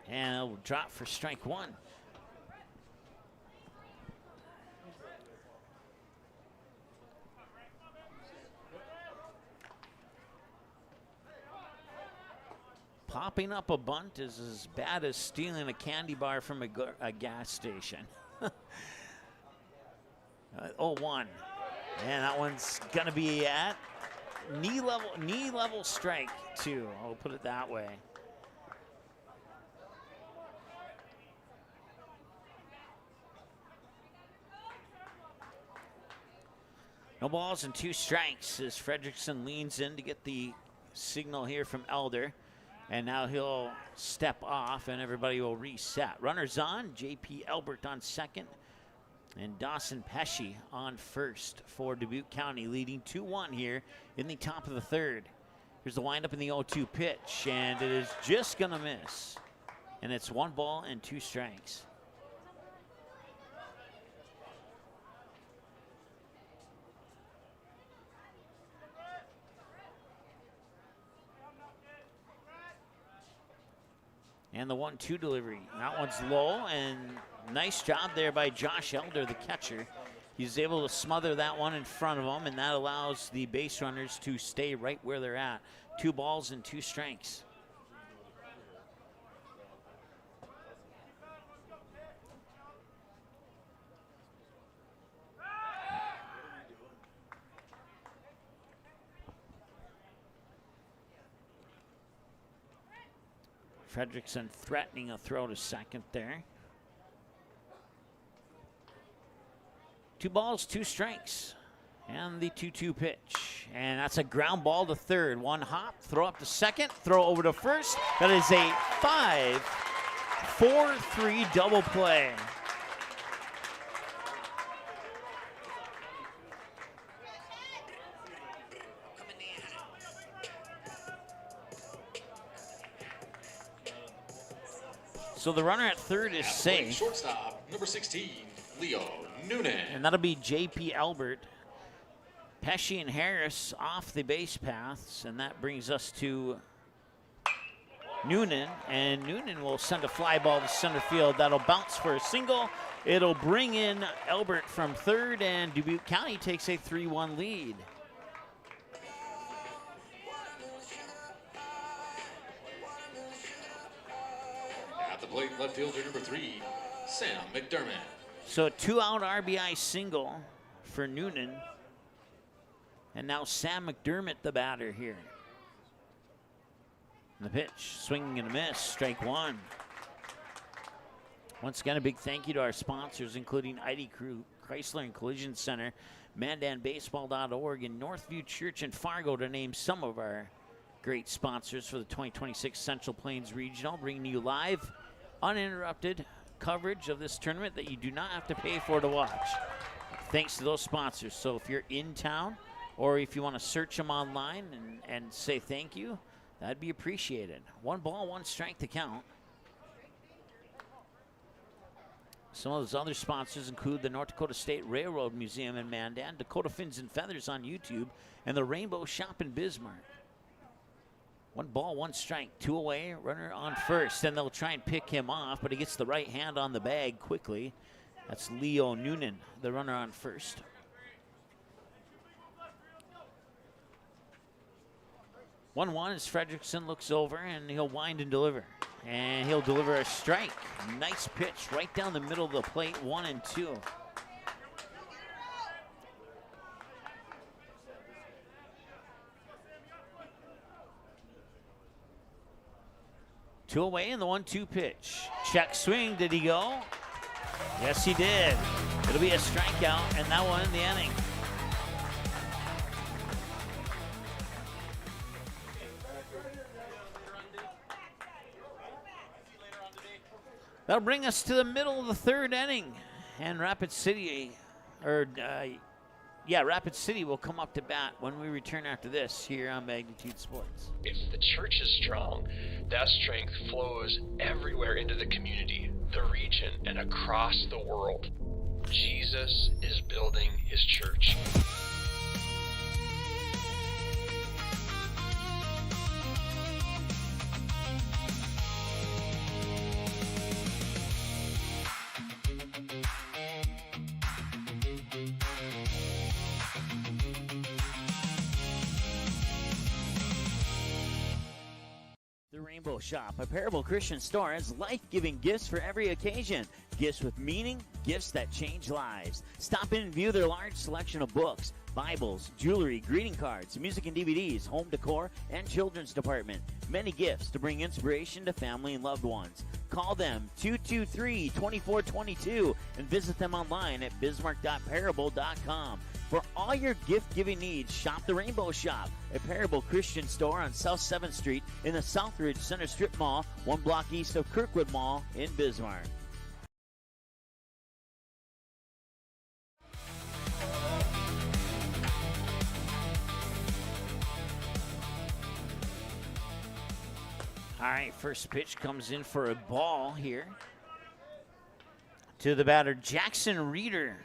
And it'll drop for strike one. Popping up a bunt is as bad as stealing a candy bar from a gas station. 0-1. And that one's going to be at knee level strike two. I'll put it that way. No balls and 2 strikes as Fredrickson leans in to get the signal here from Elder. And now he'll step off and everybody will reset. Runners on, J.P. Albert on second and Dawson Pesci on first for Dubuque County, leading 2-1 here in the top of the third. Here's the windup in the 0-2 pitch, and it is just gonna miss. And it's 1 ball and 2 strikes. And the 1-2 delivery. That one's low, and nice job there by Josh Elder, the catcher. He's able to smother that one in front of him, and that allows the base runners to stay right where they're at. 2 balls and 2 strikes. Fredrickson threatening a throw to second there. 2 balls, 2 strikes. And the 2-2 pitch. And that's a ground ball to third. 1 hop, throw up to second, throw over to first. That is a 5-4-3 double play. So the runner at third is safe. Shortstop, number 16, Leo Noonan. And that'll be J.P. Albert. Pesci and Harris off the base paths, and that brings us to Noonan. And Noonan will send a fly ball to center field. That'll bounce for a single. It'll bring in Albert from third, and Dubuque County takes a 3-1 lead. At the plate, left fielder number 3, Sam McDermott. So a 2-out RBI single for Noonan. And now Sam McDermott, the batter here. And the pitch, swinging and a miss, strike 1. Once again, a big thank you to our sponsors, including ID Chrysler and Collision Center, MandanBaseball.org, and Northview Church in Fargo, to name some of our great sponsors for the 2026 Central Plains Regional, bringing you live, uninterrupted coverage of this tournament that you do not have to pay for to watch. Thanks to those sponsors. So if you're in town, or if you want to search them online and say thank you, that'd be appreciated. 1 ball, 1 strike to count. Some of those other sponsors include the North Dakota State Railroad Museum in Mandan, Dakota Fins and Feathers on YouTube, and the Rainbow Shop in Bismarck. 1 ball, 1 strike, 2 away, runner on first. And they'll try and pick him off, but he gets the right hand on the bag quickly. That's Leo Noonan, the runner on first. 1-1 as Fredrickson looks over, and he'll wind and deliver. And he'll deliver a strike. Nice pitch right down the middle of the plate, 1-2. Two away in the 1-2 pitch. Check swing, did he go? Yes, he did. It'll be a strikeout, and that will end the inning. That'll bring us to the middle of the 3rd inning, and Rapid City will come up to bat when we return after this here on Magnitude Sports. If the church is strong, that strength flows everywhere into the community, the region, and across the world. Jesus is building his church. Rainbow Shop, a Parable Christian store, has life-giving gifts for every occasion. Gifts with meaning, gifts that change lives. Stop in and view their large selection of books, Bibles, jewelry, greeting cards, music and DVDs, home decor, and children's department. Many gifts to bring inspiration to family and loved ones. Call them 223-2422 and visit them online at bismarck.parable.com. For all your gift-giving needs, shop the Rainbow Shop, a Parable Christian store on South 7th Street in the Southridge Center Strip Mall, 1 block east of Kirkwood Mall in Bismarck. All right, first pitch comes in for a ball here to the batter, Jackson Reeder.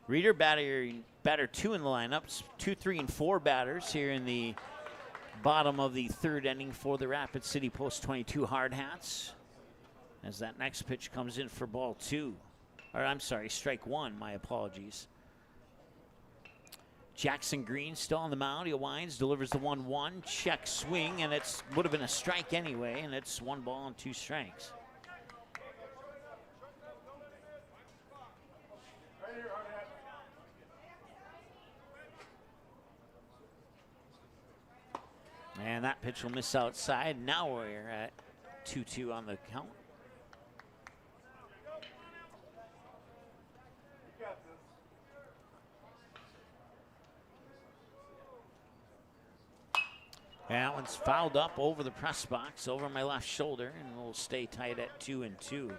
Reeder, batter 2 in the lineups, 2, 3, and 4 batters here in the bottom of the 3rd inning for the Rapid City Post 22 Hard Hats. As that next pitch comes in for ball 2. Or I'm sorry, strike 1, my apologies. Jackson Green still on the mound. He winds, delivers the 1-1, check swing, and it would have been a strike anyway, and it's 1 ball and 2 strikes. And that pitch will miss outside. Now we're at 2-2 on the count. That one's fouled up over the press box, over my left shoulder, and we'll stay tight at 2-2.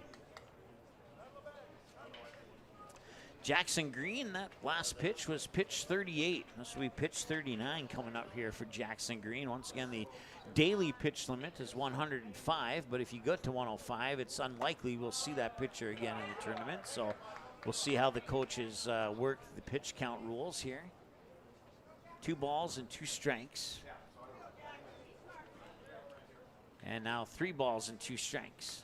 Jackson Green, that last pitch was pitch 38. This will be pitch 39 coming up here for Jackson Green. Once again, the daily pitch limit is 105, but if you go to 105, it's unlikely we'll see that pitcher again in the tournament. So we'll see how the coaches work the pitch count rules here. 2 balls and 2 strikes. And now 3 balls and 2 strikes.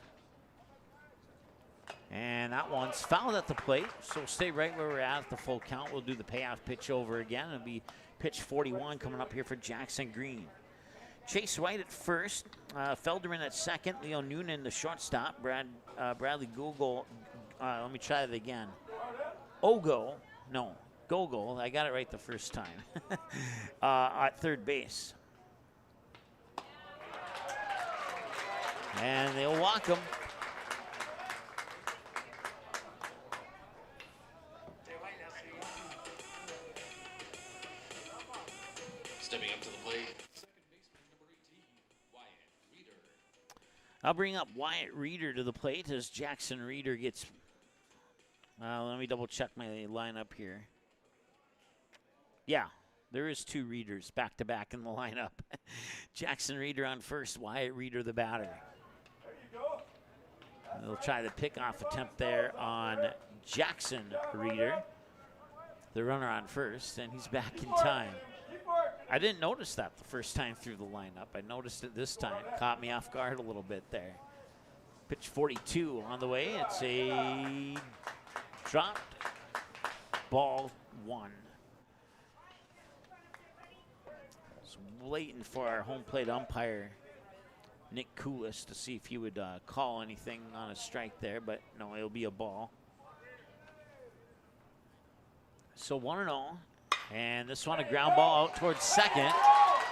And that one's fouled at the plate, so we'll stay right where we're at the full count. We'll do the payoff pitch over again. It'll be pitch 41 coming up here for Jackson Green. Chase White at first, Felderman at second, Leo Noonan the shortstop, Bradley Gogol, let me try that again. Gogol, I got it right the first time, at third base. And they'll walk him. Stepping up to the plate, second baseman number 18, Wyatt Reeder. I'll bring up Wyatt Reeder to the plate as Jackson Reeder gets, let me double check my lineup here. Yeah, there is 2 Reeders back to back in the lineup. Jackson Reeder on first, Wyatt Reeder the batter. They'll try the pickoff attempt there on Jackson Reeder, the runner on first, and he's back in time. I didn't notice that the first time through the lineup. I noticed it this time. Caught me off guard a little bit there. Pitch 42 on the way. It's a dropped ball 1. It's waiting for our home plate umpire, Nick Koulis, to see if he would call anything on a strike there, but no, it'll be a ball. So 1-0, and this one a ground ball out towards second.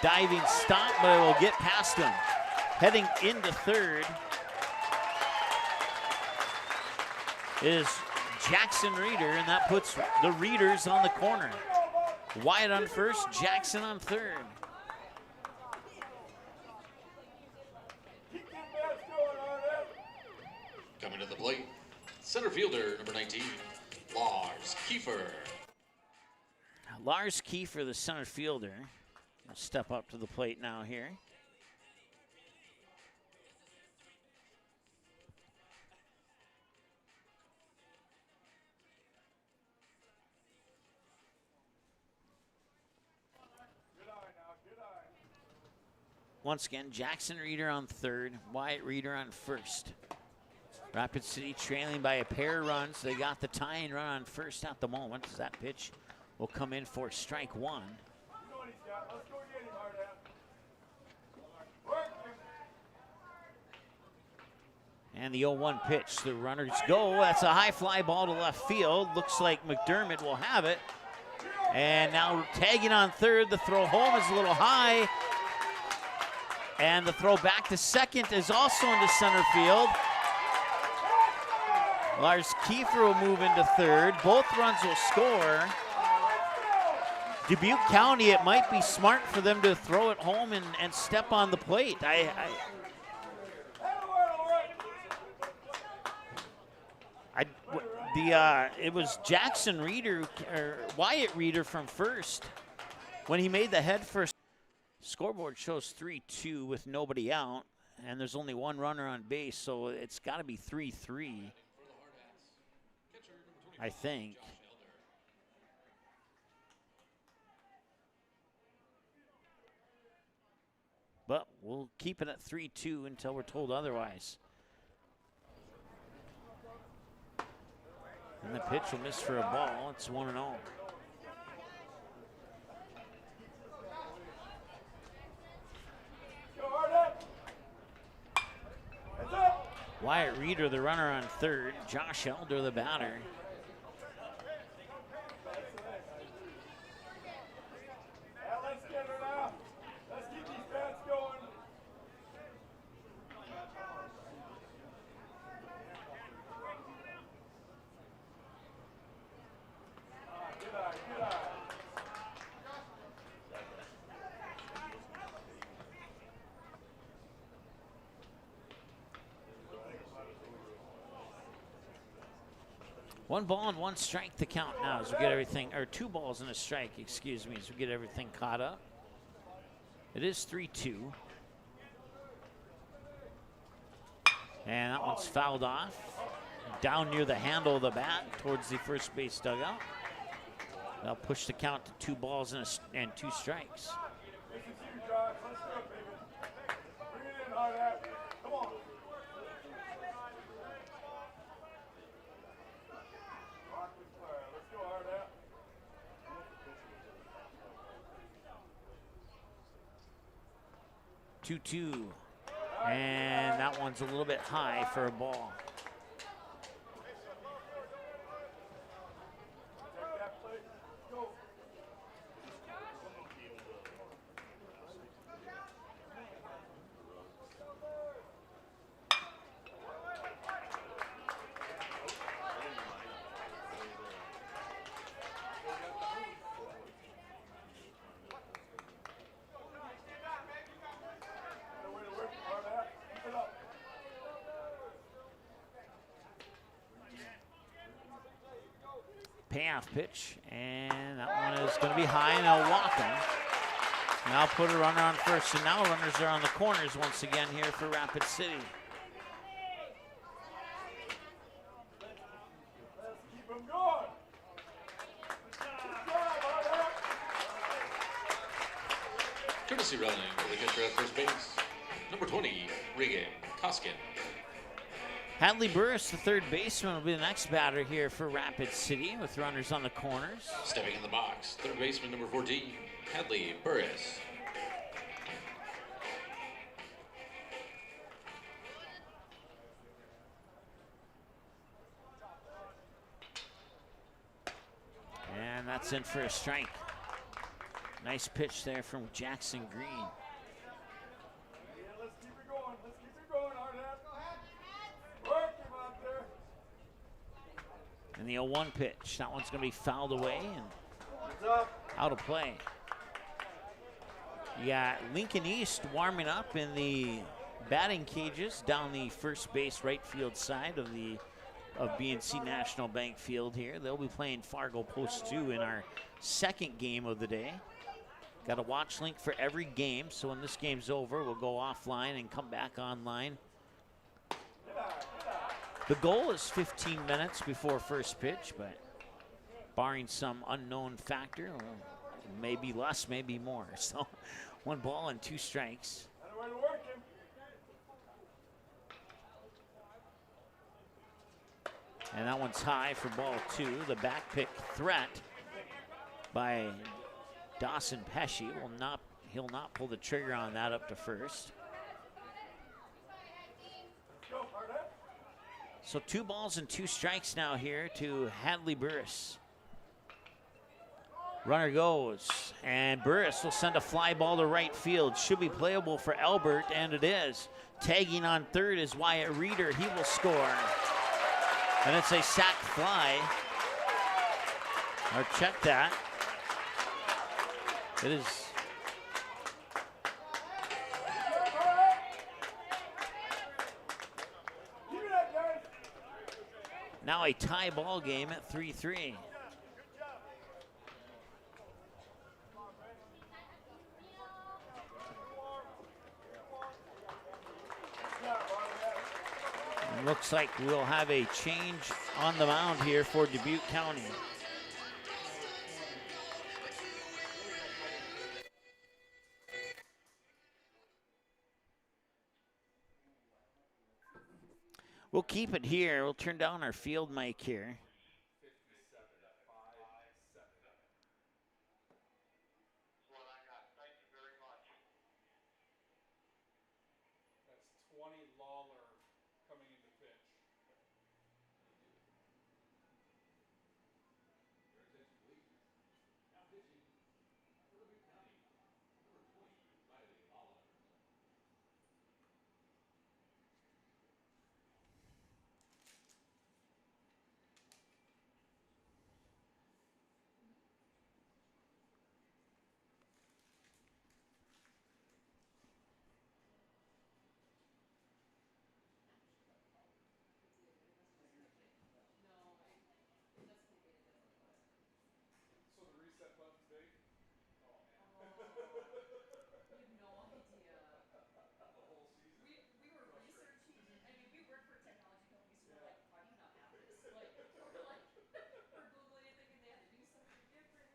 Diving stop, but it will get past him. Heading into third is Jackson Reeder, and that puts the Reeders on the corner. Wyatt on first, Jackson on third. Coming to the plate, center fielder number 19, Lars Kiefer. Lars Kiefer, the center fielder, will step up to the plate now here. Once again, Jackson Reeder on third, Wyatt Reeder on first. Rapid City trailing by a pair of runs. They got the tying run on first at the moment. That pitch will come in for strike 1. And the 0-1 pitch. The runners go. That's a high fly ball to left field. Looks like McDermott will have it. And now tagging on third. The throw home is a little high. And the throw back to second is also into center field. Lars Kiefer will move into third. Both runs will score. Dubuque County, it might be smart for them to throw it home and step on the plate. It was Jackson Reeder, or Wyatt Reeder from first. When he made the head first, scoreboard shows 3-2 with nobody out, and there's only 1 runner on base, so it's got to be 3-3. I think. But we'll keep it at 3-2 until we're told otherwise. And the pitch will miss for a ball. It's 1-0. Wyatt Reeder, the runner on third. Josh Elder, the batter. One ball and one strike to count now as we get everything, or 2 balls and a strike, excuse me, as we get everything caught up. It is 3-2. And that one's fouled off. Down near the handle of the bat towards the first base dugout. They'll push the count to 2 balls and 2 strikes. 2-2. And that one's a little bit high for a ball. Payoff pitch, and that one is going to be high, and they'll walk him. Now put a runner on first, and now runners are on the corners once again here for Rapid City. Courtesy running for the catcher at first base, number 20, Regan Koskin. Hadley Burris, the third baseman, will be the next batter here for Rapid City with runners on the corners. Stepping in the box, third baseman number 14, Hadley Burris. And that's in for a strike. Nice pitch there from Jackson Green. And the 0-1 pitch. That one's going to be fouled away and out of play. You got Lincoln East warming up in the batting cages down the first base right field side of BNC National Bank Field here. They'll be playing Fargo Post 2 in our second game of the day. Got a watch link for every game, so when this game's over, we'll go offline and come back online. The goal is 15 minutes before first pitch, but barring some unknown factor, well, maybe less, maybe more. So 1 ball and 2 strikes. And that one's high for ball 2. The back pick threat by Dawson Pesci he'll not pull the trigger on that up to first. So 2 balls and 2 strikes now here to Hadley Burris. Runner goes, and Burris will send a fly ball to right field. Should be playable for Albert, and it is. Tagging on third is Wyatt Reeder. He will score. And it's a sac fly. Or check that. It is. Now a tie ball game at 3-3. Looks like we'll have a change on the mound here for Dubuque County. We'll keep it here. We'll turn down our field mic here. Ronnie Lawler coming into pitch. So the reset button's big? Oh, man. You have no idea. The whole season. We were researching. I mean, we work for a technology company, so we're like, how do you not have this? Like, we're like, we're Googling it, thinking they had to do something different.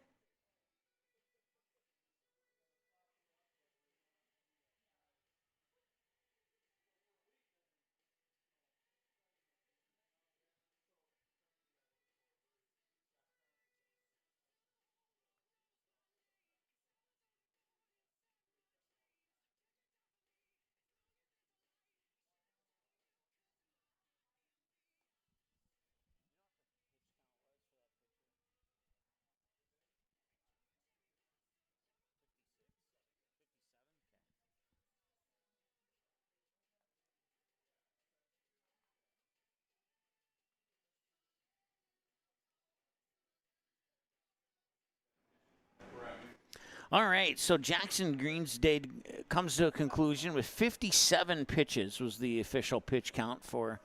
All right, so Jackson Green's day comes to a conclusion with 57 pitches was the official pitch count for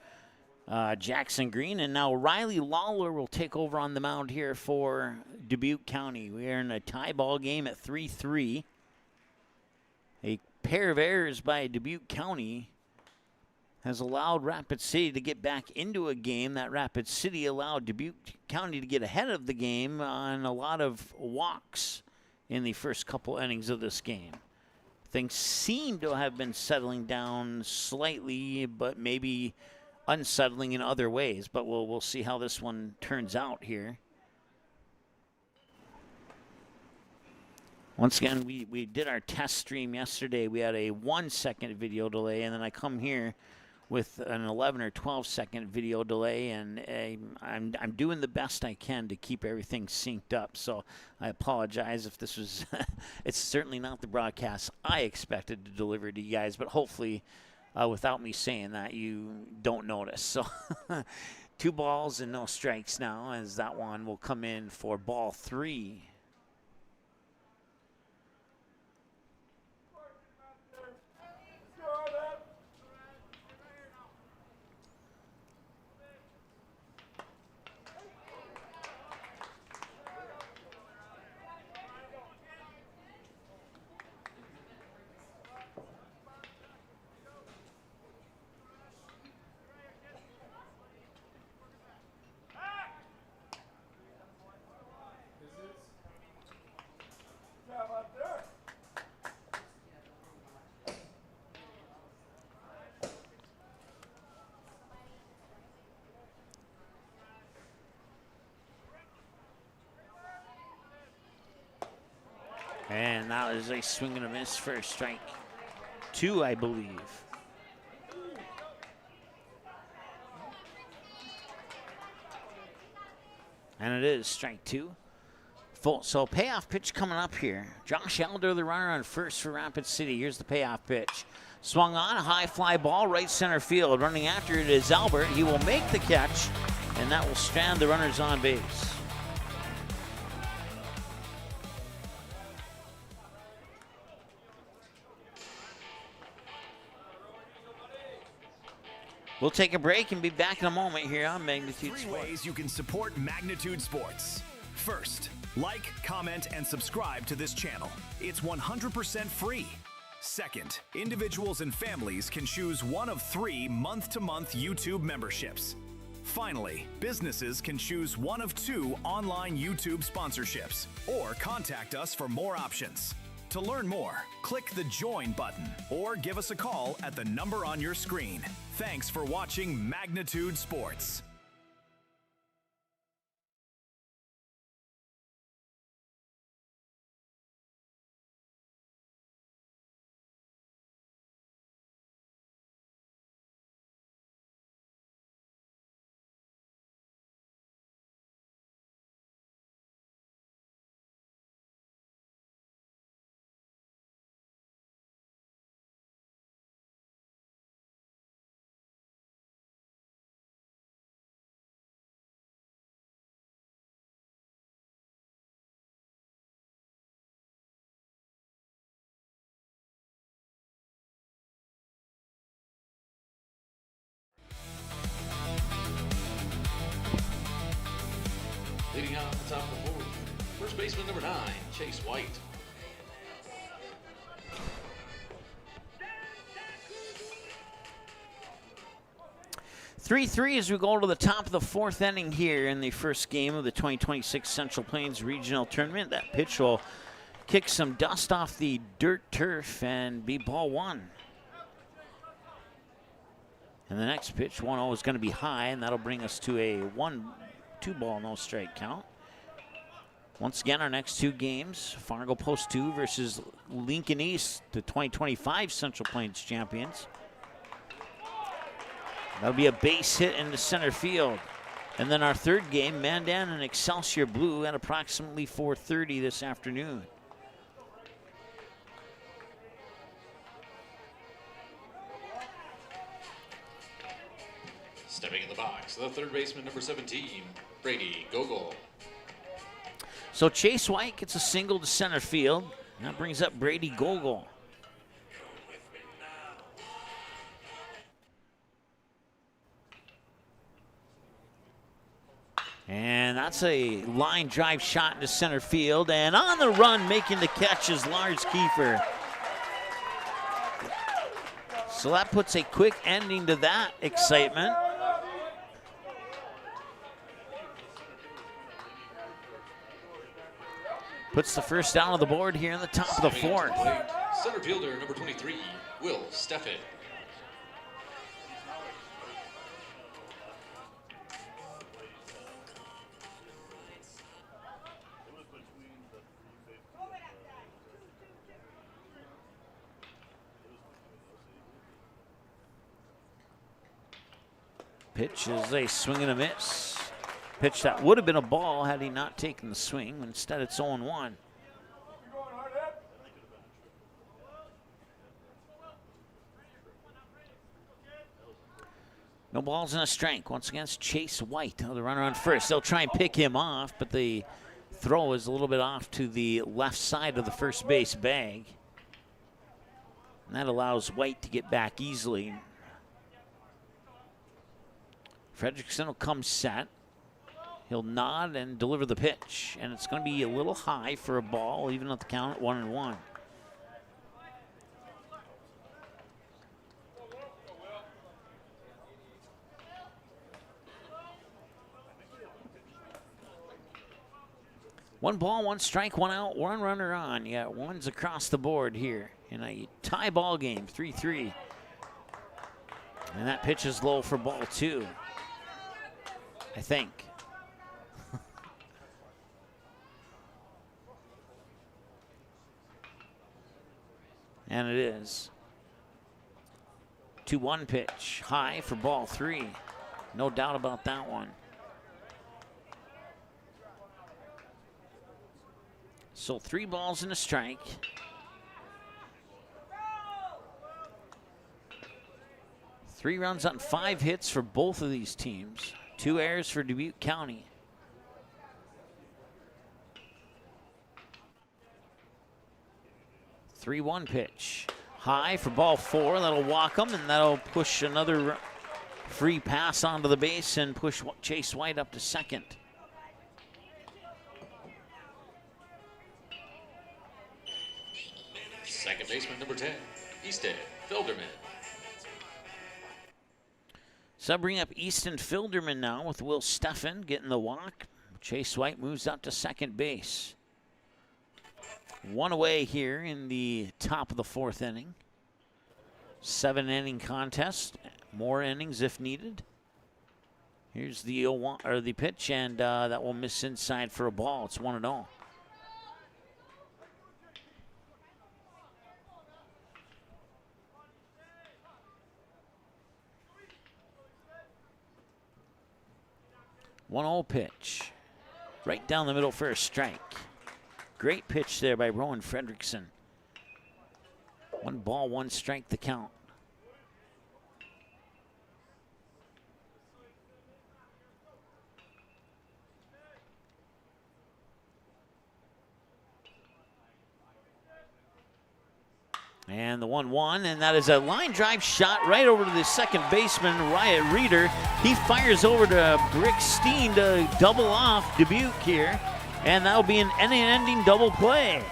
Jackson Green. And now Riley Lawler will take over on the mound here for Dubuque County. We are in a tie ball game at 3-3. A pair of errors by Dubuque County has allowed Rapid City to get back into a game. That Rapid City allowed Dubuque County to get ahead of the game on a lot of walks in the first couple innings of this game. Things seem to have been settling down slightly, but maybe unsettling in other ways. But we'll see how this one turns out here. Once again, we did our test stream yesterday. We had a 1-second video delay, and then I come here with an 11 or 12-second video delay, and I'm doing the best I can to keep everything synced up. So I apologize if this was it's certainly not the broadcast I expected to deliver to you guys, but hopefully without me saying that, you don't notice. So 2 balls and no strikes now, as that one will come in for ball 3. And that was a swing and a miss for strike 2, I believe. And it is strike 2. So payoff pitch coming up here. Josh Elder, the runner on first for Rapid City. Here's the payoff pitch. Swung on, a high fly ball, right center field. Running after it is Albert. He will make the catch, and that will strand the runners on base. We'll take a break and be back in a moment here on Magnitude Sports. 3 ways you can support Magnitude Sports. First, like, comment, and subscribe to this channel. It's 100% free. Second, individuals and families can choose one of 3 month-to-month YouTube memberships. Finally, businesses can choose one of 2 online YouTube sponsorships or contact us for more options. To learn more, click the Join button or give us a call at the number on your screen. Thanks for watching Magnitude Sports. top of the fourth. First baseman number 9, Chase White. 3-3 as we go to the top of the fourth inning here in the first game of the 2026 Central Plains Regional Tournament. That pitch will kick some dust off the dirt turf and be ball one. And the next pitch, 1-0, is going to be high, and that'll bring us to a 1-2 ball, no strike count. Once again, our next two games, Fargo Post 2 versus Lincoln East, the 2025 Central Plains champions. That'll be a base hit into center field. And then our third game, Mandan and Excelsior Blue at approximately 4:30 this afternoon. Stepping in the box, the third baseman number 17, Brady Gogol. So Chase White gets a single to center field. That brings up Brady Gogol. And that's a line drive shot into center field. And on the run, making the catch is Lars Kiefer. So that puts a quick ending to that excitement. Puts the first down on the board here in the top of the fourth. Center fielder number 23, Will Steffen. Pitch is a swing and a miss. Pitch that would have been a ball had he not taken the swing. Instead, it's 0-1. No balls and a strike. Once again, it's Chase White, the runner on first. They'll try and pick him off, but the throw is a little bit off to the left side of the first base bag. And that allows White to get back easily. Fredrickson will come set. He'll nod and deliver the pitch. And it's going to be a little high for a ball, even at the count at 1-1. One ball, one strike, one out, one runner on. Yeah, one's across the board here in a tie ball game, 3-3. And that pitch is low for ball two, I think. And it is. 2-1 pitch, high for ball three. No doubt about that one. So 3 balls and a strike. Three runs on 5 hits for both of these teams. 2 errors for Dubuque County. The 3-1 pitch. High for ball 4. That'll walk him, and that'll push another free pass onto the base and push Chase White up to second. Second baseman number 10, Easton Filderman. So bring up Easton Filderman now with Will Steffen getting the walk. Chase White moves up to second base. 1 away here in the top of the 4th inning. 7-inning contest. More innings if needed. Here's the 0-1 or the pitch, and that will miss inside for a ball. It's 1-0. One-0 pitch. Right down the middle for a strike. Great pitch there by Rowan Fredrickson. 1 ball, 1 strike the count. And the 1-1, and that is a line drive shot right over to the second baseman, Riot Reeder. He fires over to Brick Steen to double off Dubuque here. And that'll be an inning-ending double play.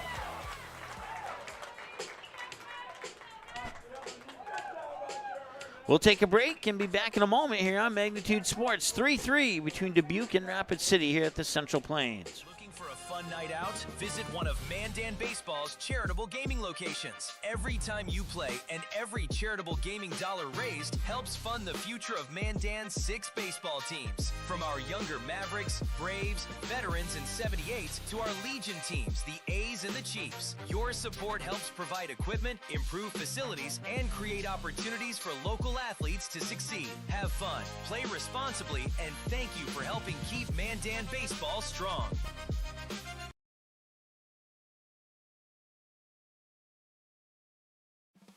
We'll take a break and be back in a moment here on Magnitude Sports. 3-3 between Dubuque and Rapid City here at the Central Plains. For a fun night out, visit one of Mandan Baseball's charitable gaming locations. Every time you play and every charitable gaming dollar raised helps fund the future of Mandan's 6 baseball teams. From our younger Mavericks, Braves, veterans, and 78 to our Legion teams, the A's and the Chiefs. Your support helps provide equipment, improve facilities, and create opportunities for local athletes to succeed. Have fun, play responsibly, and thank you for helping keep Mandan Baseball strong.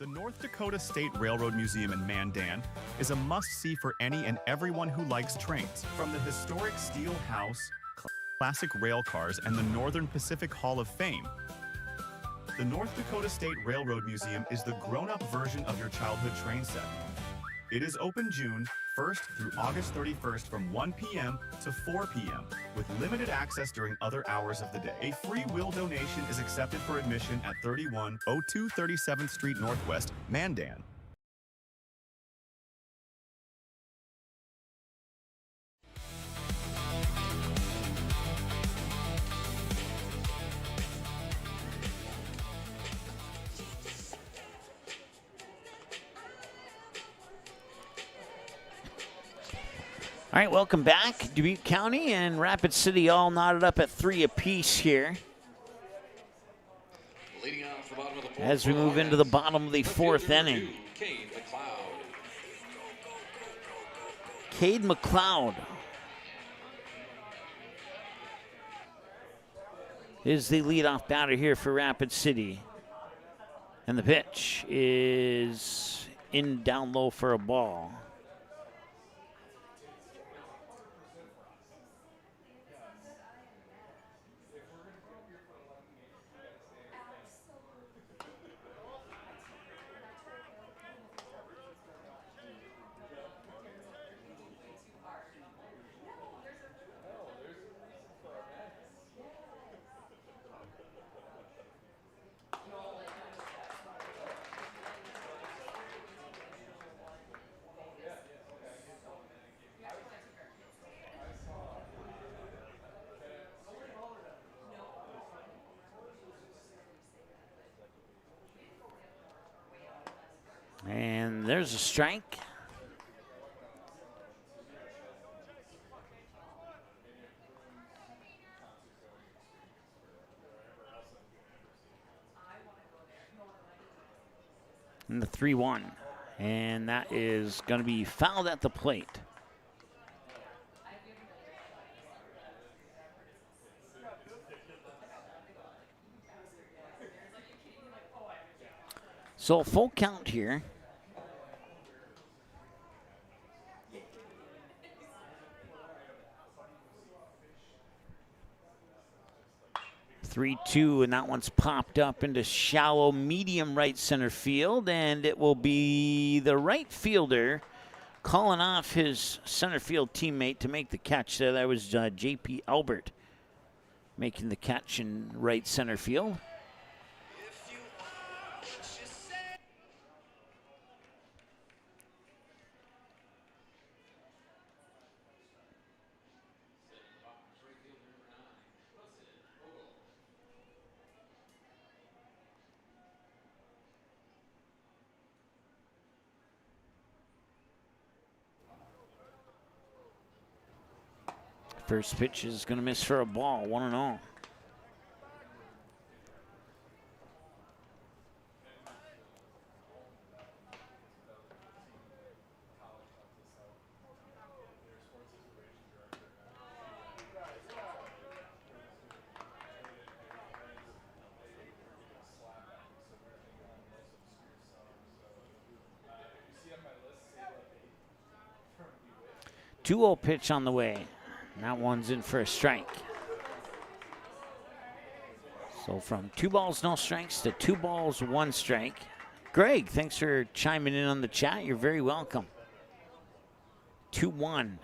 The North Dakota State Railroad Museum in Mandan is a must-see for any and everyone who likes trains. From the historic steel house, classic rail cars, and the Northern Pacific Hall of Fame, the North Dakota State Railroad Museum is the grown-up version of your childhood train set. It is open June 1st through August 31st from 1 p.m. to 4 p.m. with limited access during other hours of the day. A free will donation is accepted for admission at 3102 37th Street Northwest, Mandan. All right, welcome back. Dubuque County and Rapid City all knotted up at 3 apiece here. As we move into the bottom of the 4th inning. Cade McLeod is the leadoff batter here for Rapid City. And the pitch is in down low for a ball. And there's a strike. And the 3-1. And that is going to be fouled at the plate. So a full count here. (3-2), and that one's popped up into shallow medium right center field, and it will be the right fielder calling off his center field teammate to make the catch there. That was J.P. Albert making the catch in right center field. First pitch is going to miss for a ball, 1-0. Two-0 pitch on the way. That one's in for a strike. So from 2 balls, no strikes to 2 balls, 1 strike. Greg, thanks for chiming in on the chat. You're very welcome. 2-1.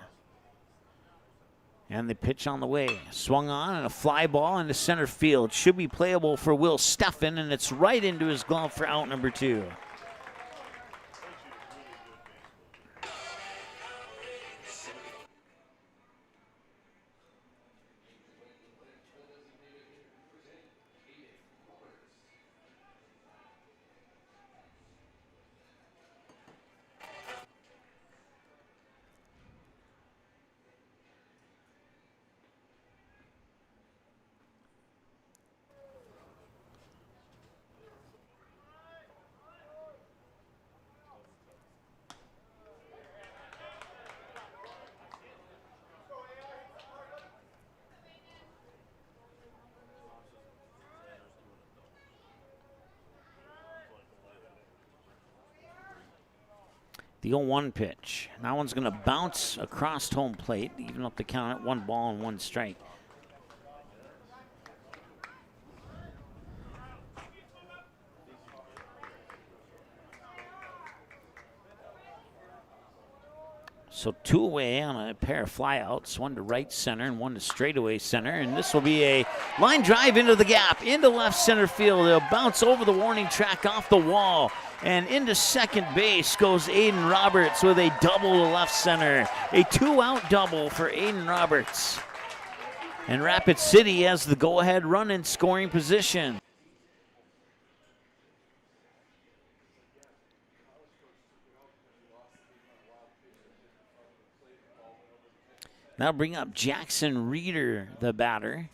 And the pitch on the way. Swung on and a fly ball into center field. Should be playable for Will Steffen, and it's right into his glove for out number 2. The 0-1 pitch. That one's going to bounce across home plate, even up the count at 1 ball and 1 strike. So 2 away on a pair of flyouts, 1 to right center and 1 to straightaway center. And this will be a line drive into the gap, into left center field. It'll bounce over the warning track off the wall. And into second base goes Aiden Roberts with a double to left center. A 2-out double for Aiden Roberts. And Rapid City has the go-ahead run in scoring position. Now bring up Jackson Reeder, the batter.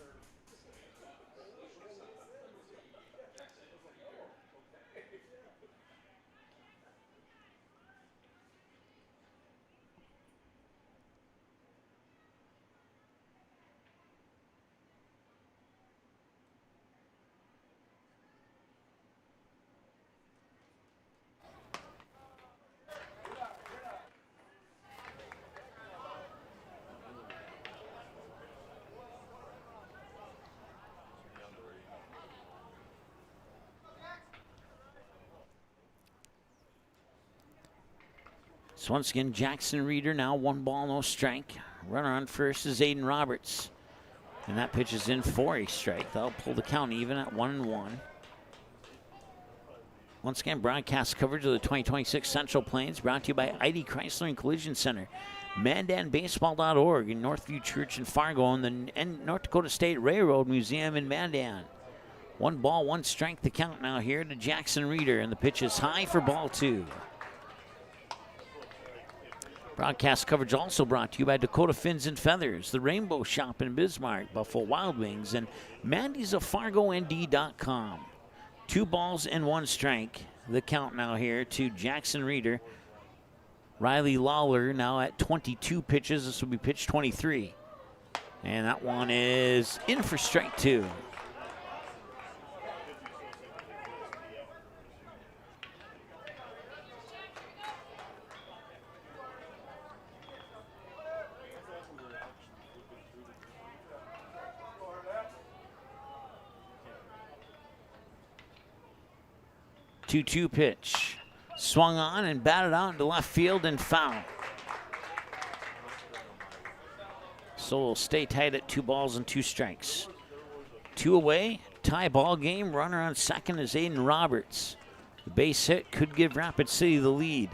So once again, Jackson Reeder now 1 ball, no strike. Runner on first is Aiden Roberts. And that pitch is in for a strike. That'll pull the count even at 1-1. Once again, broadcast coverage of the 2026 Central Plains brought to you by ID Chrysler and Collision Center, MandanBaseball.org in Northview Church in Fargo, and the North Dakota State Railroad Museum in Mandan. 1 ball, 1 strike, the count now here to Jackson Reeder, and the pitch is high for ball 2. Broadcast coverage also brought to you by Dakota Fins and Feathers, the Rainbow Shop in Bismarck, Buffalo Wild Wings, and Mandy's of FargoND.com. 2 balls and 1 strike. The count now here to Jackson Reeder. Riley Lawler now at 22 pitches. This will be pitch 23. And that one is in for strike 2. Two-two pitch. Swung on and batted out into left field and foul. So we'll stay tight at 2 balls and 2 strikes. 2 away, tie ball game. Runner on second is Aiden Roberts. The base hit could give Rapid City the lead.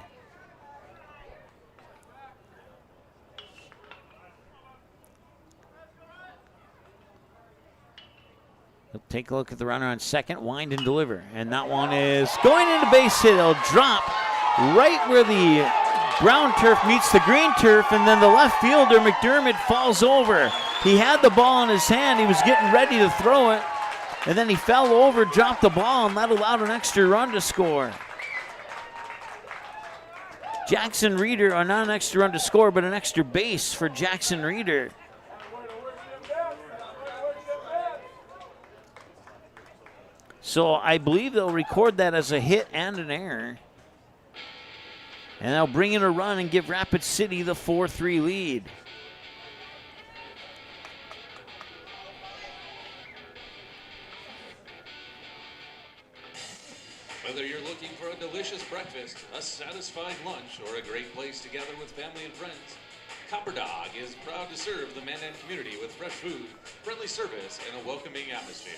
He'll take a look at the runner on second, wind and deliver. And that one is going into base hit. It'll drop right where the brown turf meets the green turf, and then the left fielder, McDermott, falls over. He had the ball in his hand. He was getting ready to throw it, and then he fell over, dropped the ball, and that allowed an extra run to score. Jackson Reeder, or not an extra run to score, but an extra base for Jackson Reeder. So I believe they'll record that as a hit and an error. And they'll bring in a run and give Rapid City the 4-3 lead. Whether you're looking for a delicious breakfast, a satisfying lunch, or a great place to gather with family and friends, Copper Dog is proud to serve the Mandan community with fresh food, friendly service, and a welcoming atmosphere.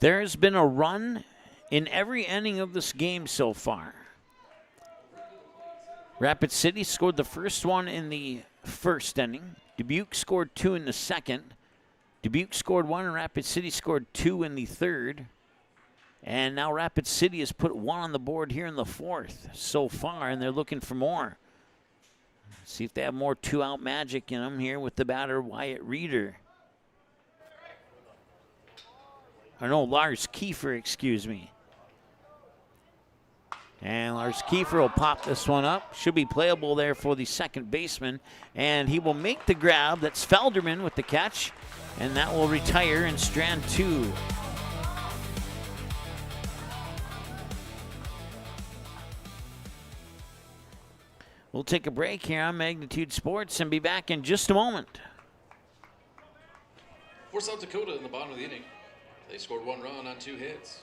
There's been a run in every inning of this game so far. Rapid City scored the first one in the first inning. Dubuque scored 2 in the second. Dubuque scored 1 and Rapid City scored 2 in the third. And now Rapid City has put 1 on the board here in the fourth so far, and they're looking for more. See if they have more 2-out magic in them here with the batter Wyatt Reeder. Or no, Lars Kiefer, excuse me. And Lars Kiefer will pop this one up. Should be playable there for the second baseman. And he will make the grab. That's Felderman with the catch. And that will retire in strand 2. We'll take a break here on Magnitude Sports and be back in just a moment. For South Dakota in the bottom of the inning, they scored 1 run on 2 hits.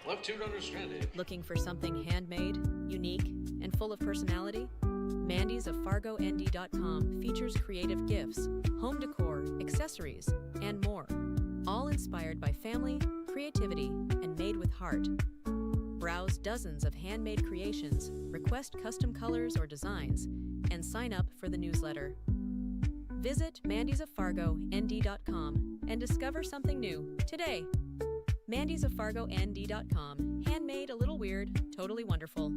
Left 2 runners stranded. Looking for something handmade, unique, and full of personality? Mandy's of FargoND.com features creative gifts, home decor, accessories, and more. All inspired by family, creativity, and made with heart. Browse dozens of handmade creations, request custom colors or designs, and sign up for the newsletter. Visit MandysOfFargoND.com and discover something new today. MandysOfFargoND.com. Handmade, a little weird, totally wonderful.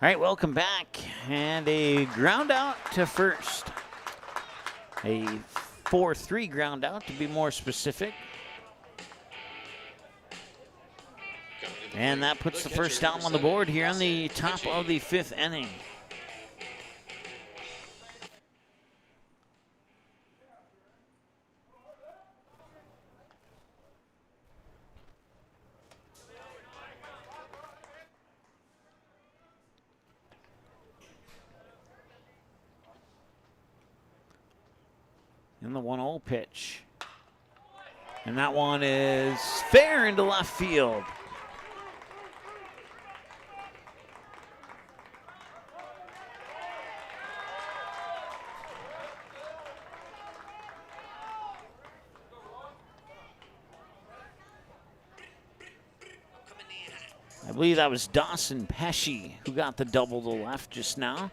All right, welcome back. And a ground out to first. A 4-3 ground out, to be more specific. And that puts the first down on the board here on the top of the 5th inning. In the 1-0 pitch. And that one is fair into left field. I believe that was Dawson Pesci who got the double to left just now.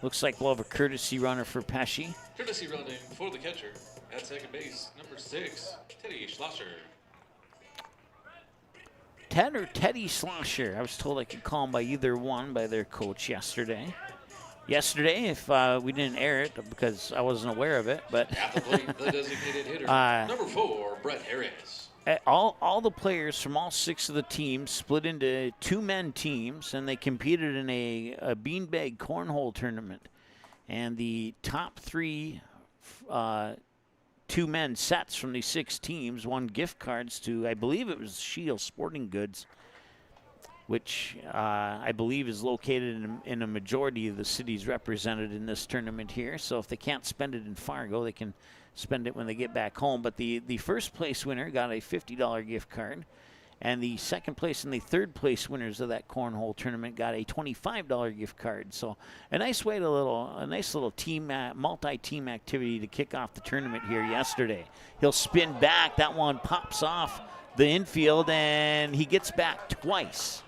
Looks like we'll have a courtesy runner for Pesci. Courtesy running for the catcher at second base, number 6, Teddy Schlosser. Ted or Teddy Schlosser? I was told I could call him by either one by their coach yesterday. If we didn't air it because I wasn't aware of it. But At the plate, the designated hitter, number 4, Brett Harris. All the players from all 6 of the teams split into 2-man teams, and they competed in a beanbag cornhole tournament. And the top 3 2 men's sets from these 6 teams, won gift cards to, I believe it was Shield Sporting Goods, which I believe is located in a majority of the cities represented in this tournament here. So if they can't spend it in Fargo, they can spend it when they get back home. But the first place winner got a $50 gift card, and the second place and the third place winners of that cornhole tournament got a $25 gift card. So a nice little team, multi-team activity to kick off the tournament here yesterday. He'll spin back. That one pops off the infield, and he gets back twice.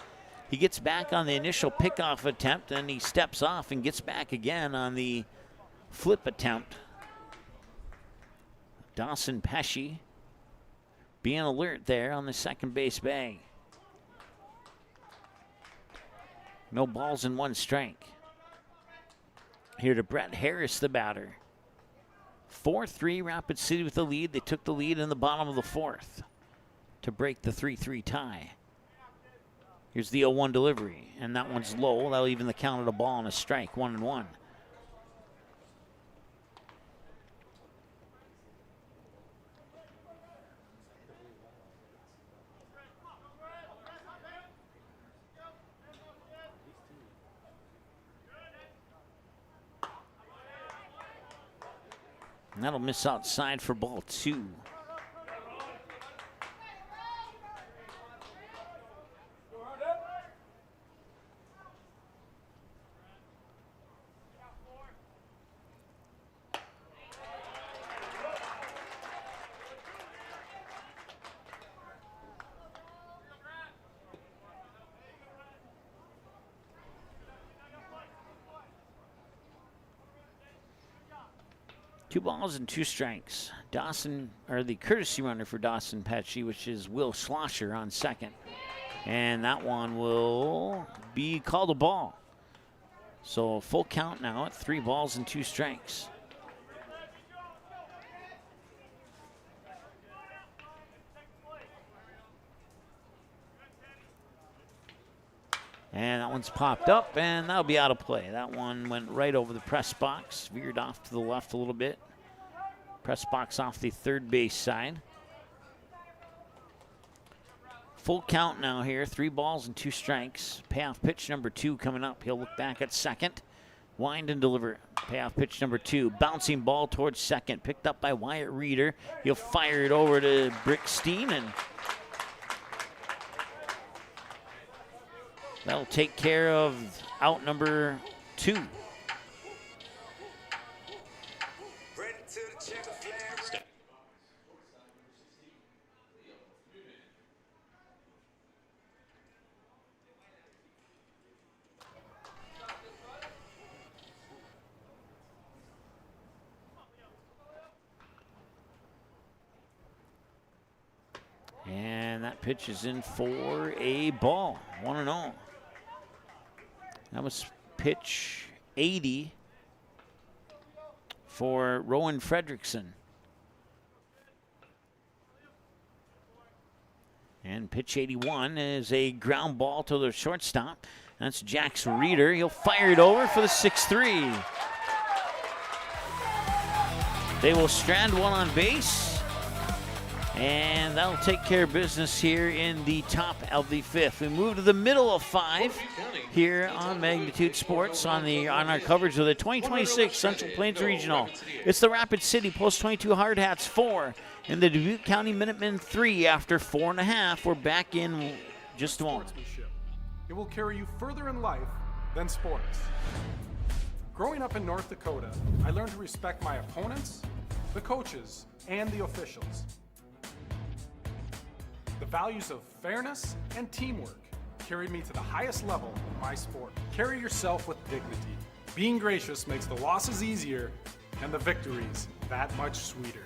He gets back on the initial pickoff attempt, and he steps off and gets back again on the flip attempt. Dawson Pesci being alert there on the second base bag. No balls in 1 strike. Here to Brett Harris, the batter. 4-3, Rapid City with the lead. They took the lead in the bottom of the 4th to break the 3-3 tie. Here's the 0-1 delivery, and that one's low. That'll even the count at a ball and a strike, 1-1. And that'll miss outside for ball 2. Two balls and 2 strikes. Dawson, or the courtesy runner for Dawson Pesci, which is Will Schlosser on second. And that one will be called a ball. So full count now at 3 balls and 2 strikes. And that one's popped up, and that'll be out of play. That one went right over the press box, veered off to the left a little bit. Press box off the third base side. Full count now here, 3 balls and 2 strikes. Payoff pitch number 2 coming up. He'll look back at second. Wind and deliver. Payoff pitch number 2. Bouncing ball towards second. Picked up by Wyatt Reeder. He'll fire it over to Brickstein, and that'll take care of out number 2. And that pitch is in for a ball, 1-0. That was pitch 80 for Rowan Fredrickson. And pitch 81 is a ground ball to the shortstop. That's Jax Reeder. He'll fire it over for the 6-3. They will strand one on base. And that'll take care of business here in the top of the 5th. We move to the middle of 5 here on Magnitude Sports on our coverage of the 2026 Central Plains Regional. It's the Rapid City Post 22 Hard Hats 4 and the Dubuque County Minutemen 3 after 4.5. We're back in just a moment. Sportsmanship. It will carry you further in life than sports. Growing up in North Dakota, I learned to respect my opponents, the coaches, and the officials. The values of fairness and teamwork carried me to the highest level of my sport. Carry yourself with dignity. Being gracious makes the losses easier and the victories that much sweeter.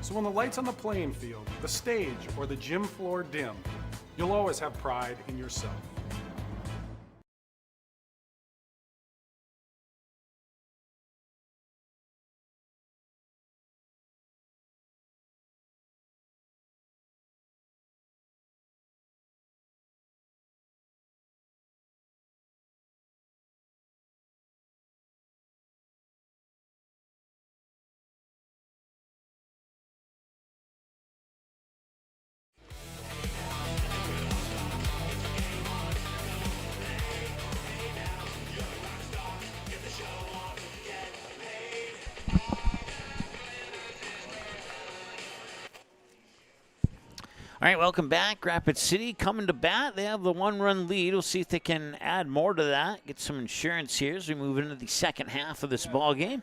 So when the lights on the playing field, the stage, or the gym floor dim, you'll always have pride in yourself. All right, welcome back. Rapid City coming to bat. They have the 1-run lead. We'll see if they can add more to that, get some insurance here as we move into the second half of this ball game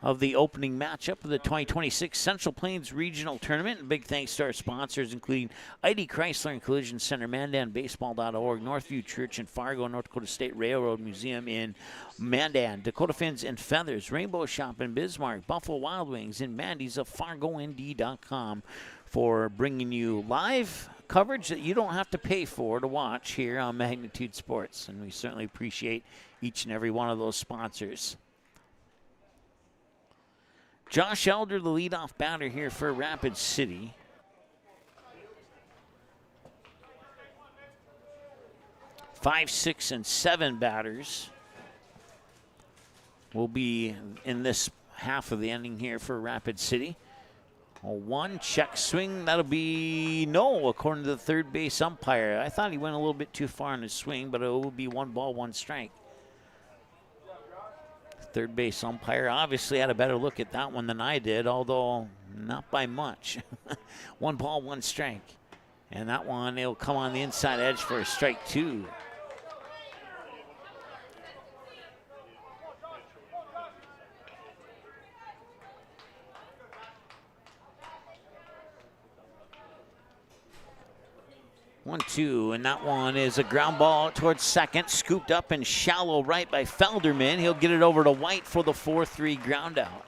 of the opening matchup of the 2026 Central Plains Regional Tournament. And big thanks to our sponsors, including ID Chrysler and Collision Center, MandanBaseball.org, Northview Church in Fargo, North Dakota State Railroad Museum in Mandan, Dakota Fins and Feathers, Rainbow Shop in Bismarck, Buffalo Wild Wings, and Mandy's of FargoND.com for bringing you live coverage that you don't have to pay for to watch here on Magnitude Sports. And we certainly appreciate each and every one of those sponsors. Josh Elder, the leadoff batter here for Rapid City. Five, 6, and 7 batters will be in this half of the inning here for Rapid City. A 1 check swing. That'll be no, according to the third base umpire. I thought he went a little bit too far in his swing, but it will be 1 ball, 1 strike. Third base umpire obviously had a better look at that one than I did, although not by much. 1 ball, 1 strike. And that one, it'll come on the inside edge for a strike 2. One, 2, and that one is a ground ball towards second, scooped up and shallow right by Felderman. He'll get it over to White for the 4-3 ground out.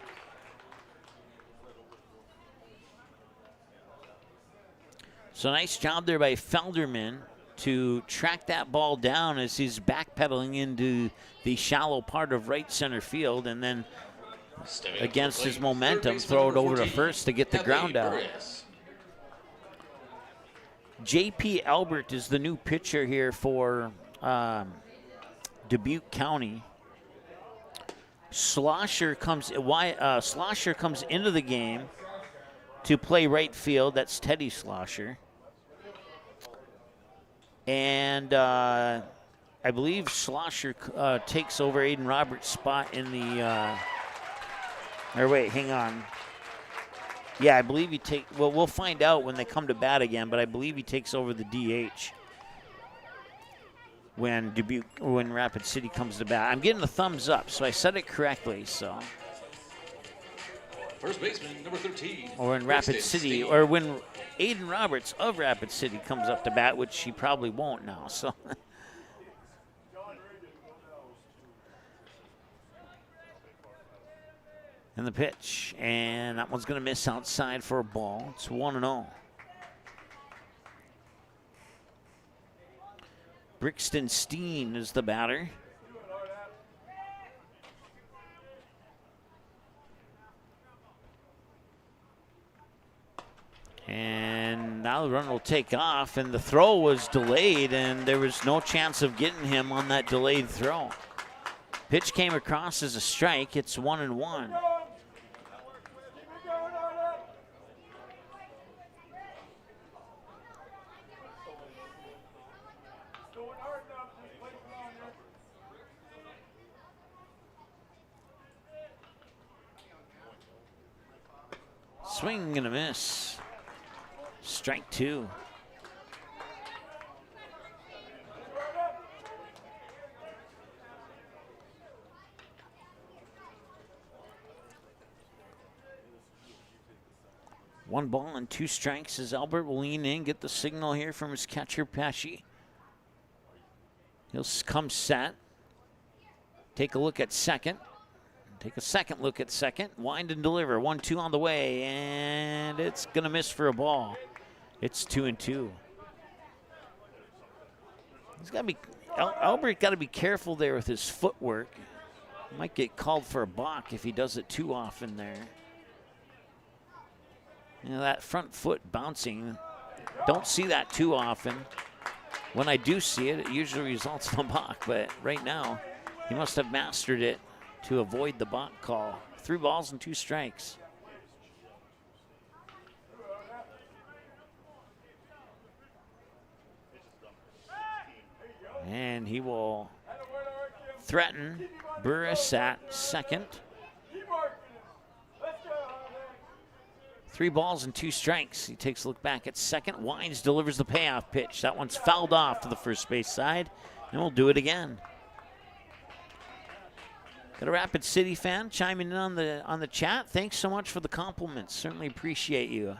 So nice job there by Felderman to track that ball down as he's backpedaling into the shallow part of right center field, and then against his momentum, throw it over to first to get the ground out. J.P. Albert is the new pitcher here for Dubuque County. Schlosser comes into the game to play right field. That's Teddy Schlosser. And I believe Schlosser takes over Aiden Roberts' spot in the or wait, hang on. Yeah, I believe we'll find out when they come to bat again, but I believe he takes over the DH when Rapid City comes to bat. I'm getting a thumbs up, so I said it correctly, so. First baseman, number 13. Or when Rapid City, or when Aiden Roberts of Rapid City comes up to bat, which he probably won't now, so. And the pitch, and that one's going to miss outside for a ball. It's 1-0. Brixton Steen is the batter. And now the run will take off, and the throw was delayed, and there was no chance of getting him on that delayed throw. Pitch came across as a strike. It's 1-1. Swing and a miss. Strike 2. One ball and 2 strikes as Albert will lean in, get the signal here from his catcher, Pesci. He'll come set. Take a look at second. Take a second look at second. Wind and deliver. 1-2 on the way, and it's going to miss for a ball. It's 2-2. He's got to be, Albert got to be careful there with his footwork. Might get called for a balk if he does it too often there. You know, that front foot bouncing, don't see that too often. When I do see it, it usually results in a balk, but right now, he must have mastered it to avoid the balk call. 3 balls and 2 strikes. And he will threaten Burris at second. 3 balls and 2 strikes. He takes a look back at second. Wines delivers the payoff pitch. That one's fouled off to the first base side, and we'll do it again. Got a Rapid City fan chiming in on the chat. Thanks so much for the compliments. Certainly appreciate you.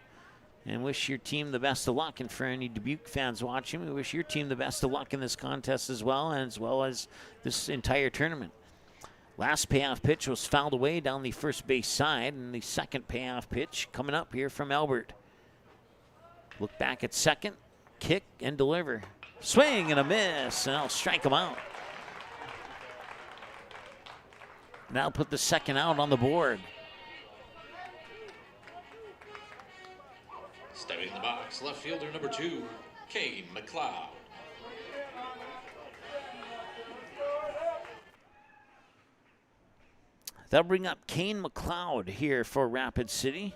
And wish your team the best of luck. And for any Dubuque fans watching, we wish your team the best of luck in this contest as well as this entire tournament. Last payoff pitch was fouled away down the first base side, and the second payoff pitch coming up here from Albert. Look back at second, kick and deliver. Swing and a miss, and I'll strike him out. Now put the second out on the board. Stepping in the box, left fielder number 2, Kane McLeod. That'll bring up Kane McLeod here for Rapid City.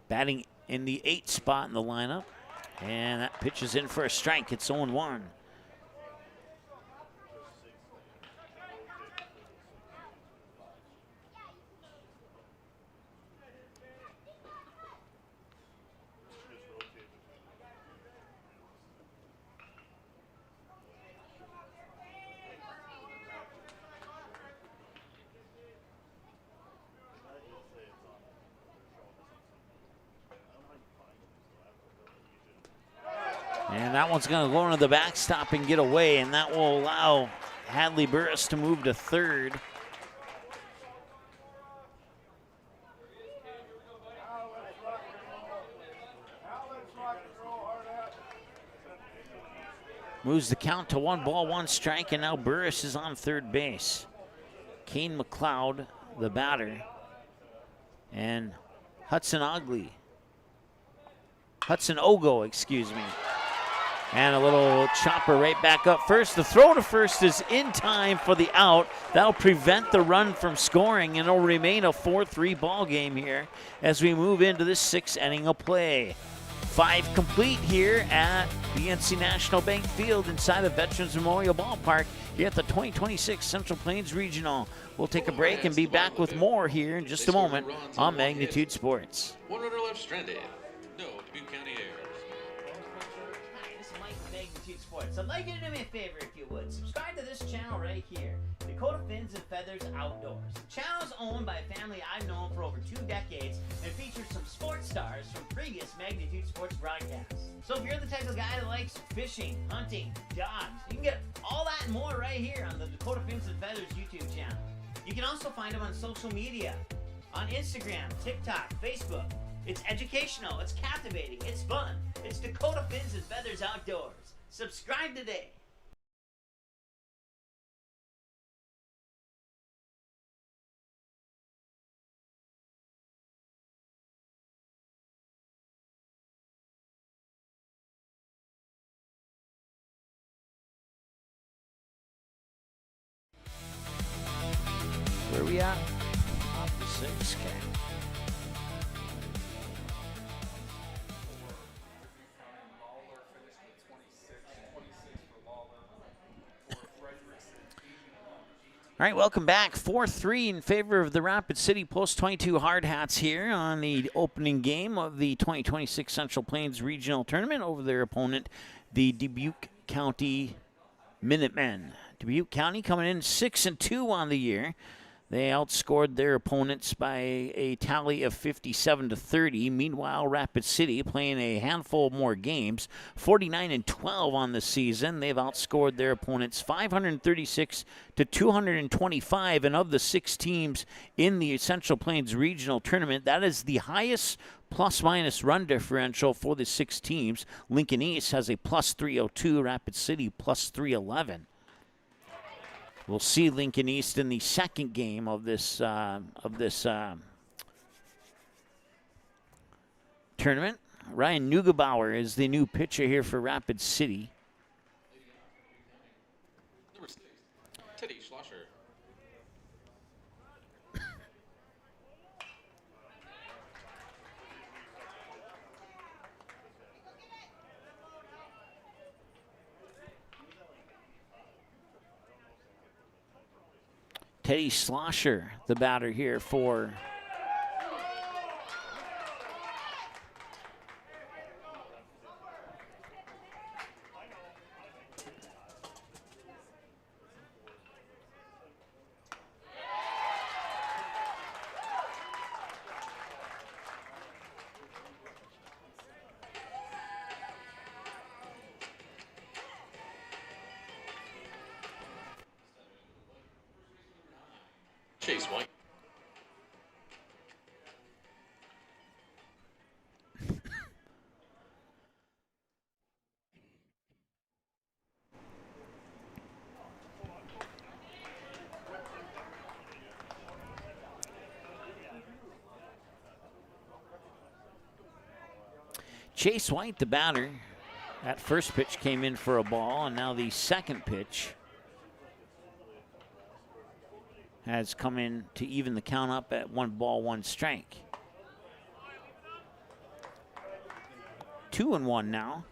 Batting in the 8th spot in the lineup. And that pitch is in for a strike. It's 0-1. And that one's going to go into the backstop and get away, and that will allow Hadley Burris to move to third. Moves the count to 1 ball, 1 strike, and now Burris is on third base. Kane McLeod, the batter, and Hudson Ogo, excuse me. And a little chopper right back up first. The throw to first is in time for the out. That'll prevent the run from scoring, and it'll remain a 4-3 ball game here as we move into this 6th inning of play. 5 complete here at the NC National Bank Field inside of Veterans Memorial Ballpark here at the 2026 Central Plains Regional. We'll take a break and be back with more here in just a moment on Magnitude Sports. 1 runner left stranded. No Dubuque County Air. Sports. I'd like you to do me a favor if you would. Subscribe to this channel right here, Dakota Fins and Feathers Outdoors. The channel is owned by a family I've known for over 2 decades and features some sports stars from previous Magnitude Sports broadcasts. So if you're the type of guy that likes fishing, hunting, dogs, you can get all that and more right here on the Dakota Fins and Feathers YouTube channel. You can also find them on social media, on Instagram, TikTok, Facebook. It's educational, it's captivating, it's fun. It's Dakota Fins and Feathers Outdoors. Subscribe today. Where are we at? Off the 6, okay. All right, welcome back. 4-3 in favor of the Rapid City Post 22 Hard Hats here on the opening game of the 2026 Central Plains Regional Tournament over their opponent, the Dubuque County Minutemen. Dubuque County coming in 6-2 on the year. They outscored their opponents by a tally of 57-30. Meanwhile, Rapid City playing a handful more games, 49-12 on the season. They've outscored their opponents 536-225. And of the 6 teams in the Central Plains Regional Tournament, that is the highest plus-minus run differential for the 6 teams. Lincoln East has a plus 302, Rapid City plus 311. We'll see Lincoln East in the second game of this tournament. Ryan Neugebauer is the new pitcher here for Rapid City. Number 6, Teddy Schlosser. Teddy Schlosser, the batter here for Chase White. Chase White, the batter. That first pitch came in for a ball, and now the second pitch has come in to even the count up at 1 ball, 1 strike. 2-1 now.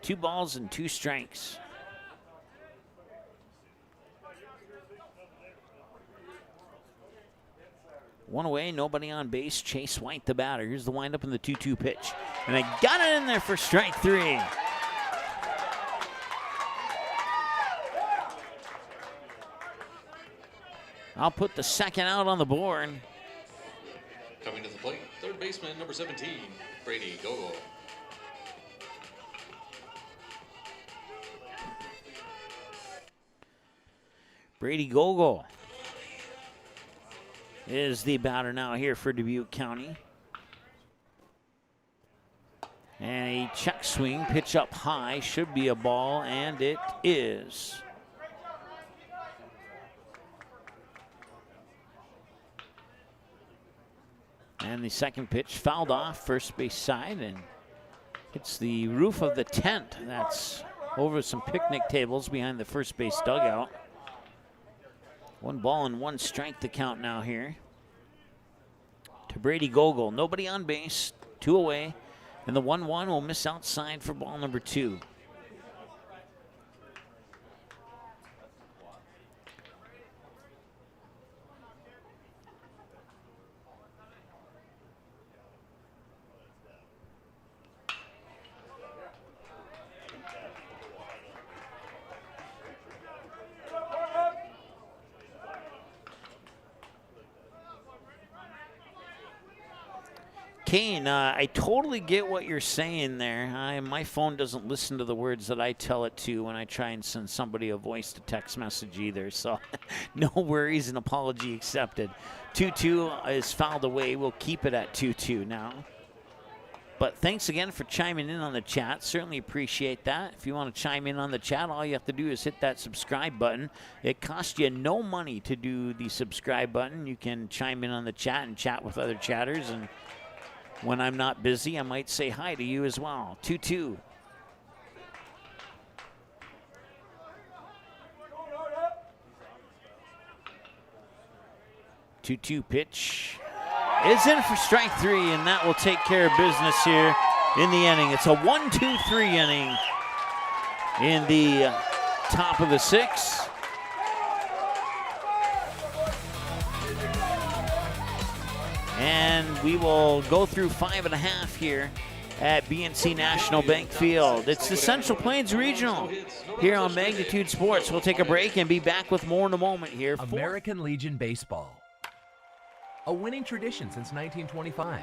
Two balls and 2 strikes. One away, nobody on base. Chase White, the batter. Here's the windup in the 2-2 pitch. And they got it in there for strike 3. I'll put the second out on the board. Coming to the plate, third baseman, number 17, Brady Gogol. Brady Gogol is the batter now here for Dubuque County. And a check swing, pitch up high, should be a ball, and it is. And the second pitch fouled off first base side and hits the roof of the tent that's over some picnic tables behind the first base dugout. 1 ball and 1 strike to count now here to Brady Gogol. Nobody on base, 2 away, and the 1-1 will miss outside for ball number 2. Kane, I totally get what you're saying there. My phone doesn't listen to the words that I tell it to when I try and send somebody a voice to text message either. So no worries and apology accepted. 2-2 is fouled away. We'll keep it at 2-2 now. But thanks again for chiming in on the chat. Certainly appreciate that. If you want to chime in on the chat, all you have to do is hit that subscribe button. It costs you no money to do the subscribe button. You can chime in on the chat and chat with other chatters, and when I'm not busy, I might say hi to you as well. 2-2. Pitch is in for strike 3, and that will take care of business here in the inning. It's a 1-2-3 inning in the top of the 6th. And we will go through 5.5 here at BNC National Bank Field. It's the Central Plains Regional here on Magnitude Sports. We'll take a break and be back with more in a moment here. American Legion Baseball. A winning tradition since 1925.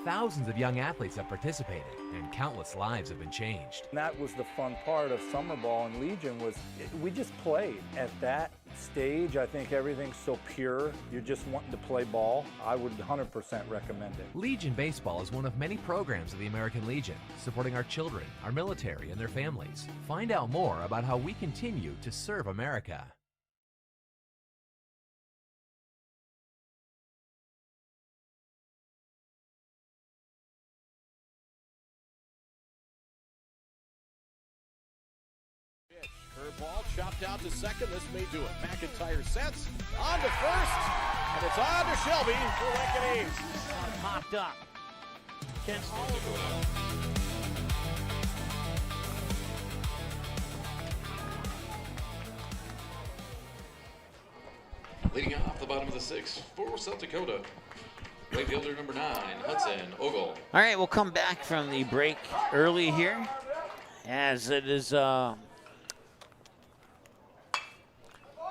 Thousands of young athletes have participated, and countless lives have been changed. And that was the fun part of summer ball and Legion was we just played. At that stage, I think everything's so pure. You're just wanting to play ball. I would 100% recommend it. Legion Baseball is one of many programs of the American Legion, supporting our children, our military, and their families. Find out more about how we continue to serve America. Ball chopped out to second. This may do it. McIntyre sets on to first, and it's on to Shelby for Lincoln East. Popped up. Ken Leading off the bottom of the 6th for South Dakota, right fielder number 9, Hudson Ogle. All right, we'll come back from the break early here, as it is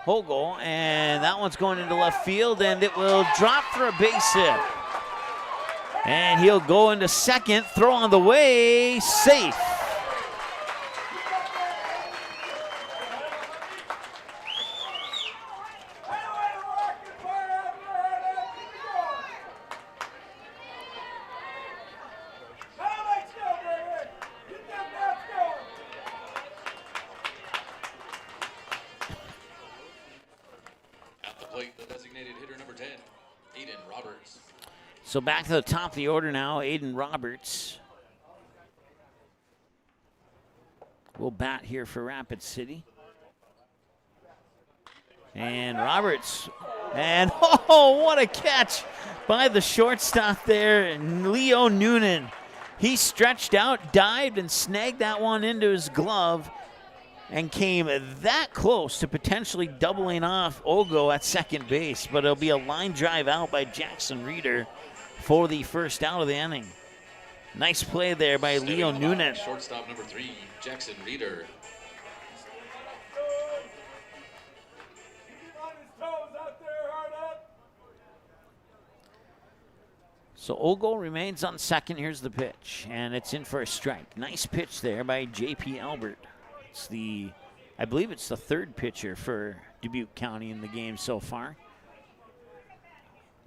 Hogo, and that one's going into left field, and it will drop for a base hit. And he'll go into second, throw on the way, safe. So back to the top of the order now, Aiden Roberts will bat here for Rapid City. And Roberts, and oh, what a catch by the shortstop there, Leo Noonan. He stretched out, dived, and snagged that one into his glove and came that close to potentially doubling off Ogo at second base, but it'll be a line drive out by Jackson Reeder for the first out of the inning. Nice play there by Leo Noonan. Shortstop number 3, Jackson Reeder. So Ogo remains on second. Here's the pitch, and it's in for a strike. Nice pitch there by J.P. Albert. It's I believe it's the third pitcher for Dubuque County in the game so far.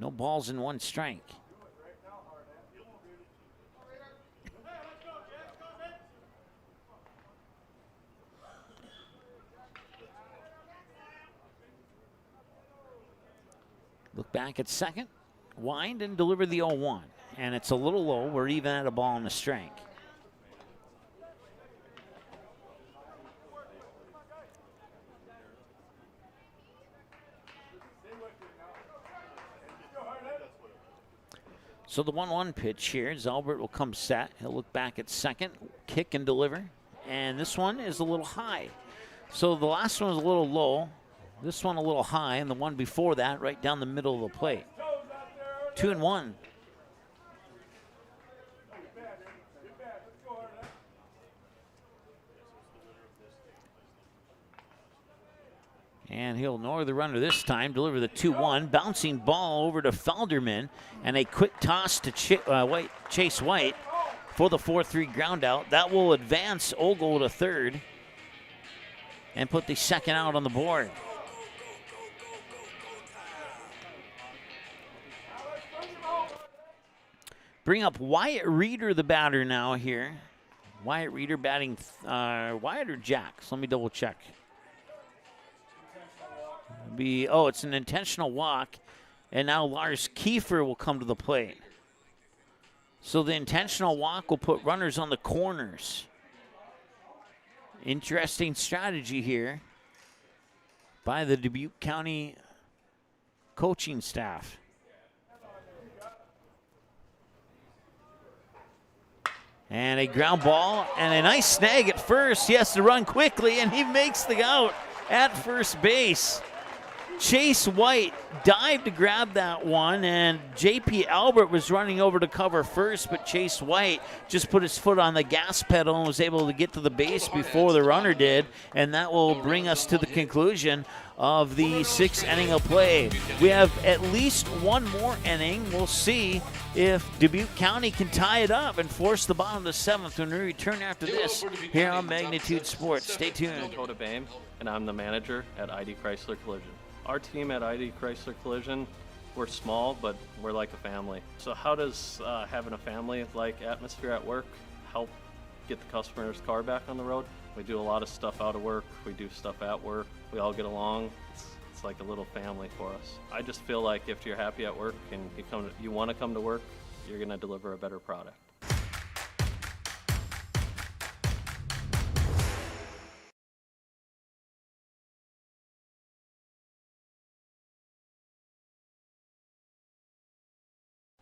No balls and 1 strike. Look back at second, wind and deliver the 0-1. And it's a little low. We're even at a ball and a strike. So the 1-1 pitch here, Albert will come set. He'll look back at second, kick and deliver. And this one is a little high. So the last one was a little low. This one a little high, and the one before that right down the middle of the plate. 2-1. And he'll ignore the runner this time, deliver the 2-1. Bouncing ball over to Felderman, and a quick toss to Chase White for the 4-3 ground out. That will advance Ogle to third and put the second out on the board. Bring up Wyatt Reeder, the batter now here. Wyatt Reeder batting, Wyatt or Jax? Let me double check. It's an intentional walk, and now Lars Kiefer will come to the plate. So the intentional walk will put runners on the corners. Interesting strategy here by the Dubuque County coaching staff. And a ground ball and a nice snag at first. He has to run quickly, and he makes the out at first base. Chase White dived to grab that one, and J.P. Albert was running over to cover first, but Chase White just put his foot on the gas pedal and was able to get to the base before the runner did, and that will bring us to the conclusion of the 6th inning of play. We have at least one more inning. We'll see if Dubuque County can tie it up and force the bottom of the 7th when we return after this here on Magnitude Sports. Stay tuned. Dakota Bame, and I'm the manager at ID Chrysler Collision. Our team at ID Chrysler Collision, we're small, but we're like a family. So how does having a family-like atmosphere at work help get the customer's car back on the road? We do a lot of stuff out of work. We do stuff at work. We all get along. It's like a little family for us. I just feel like if you're happy at work and you want to come to work, you're going to deliver a better product.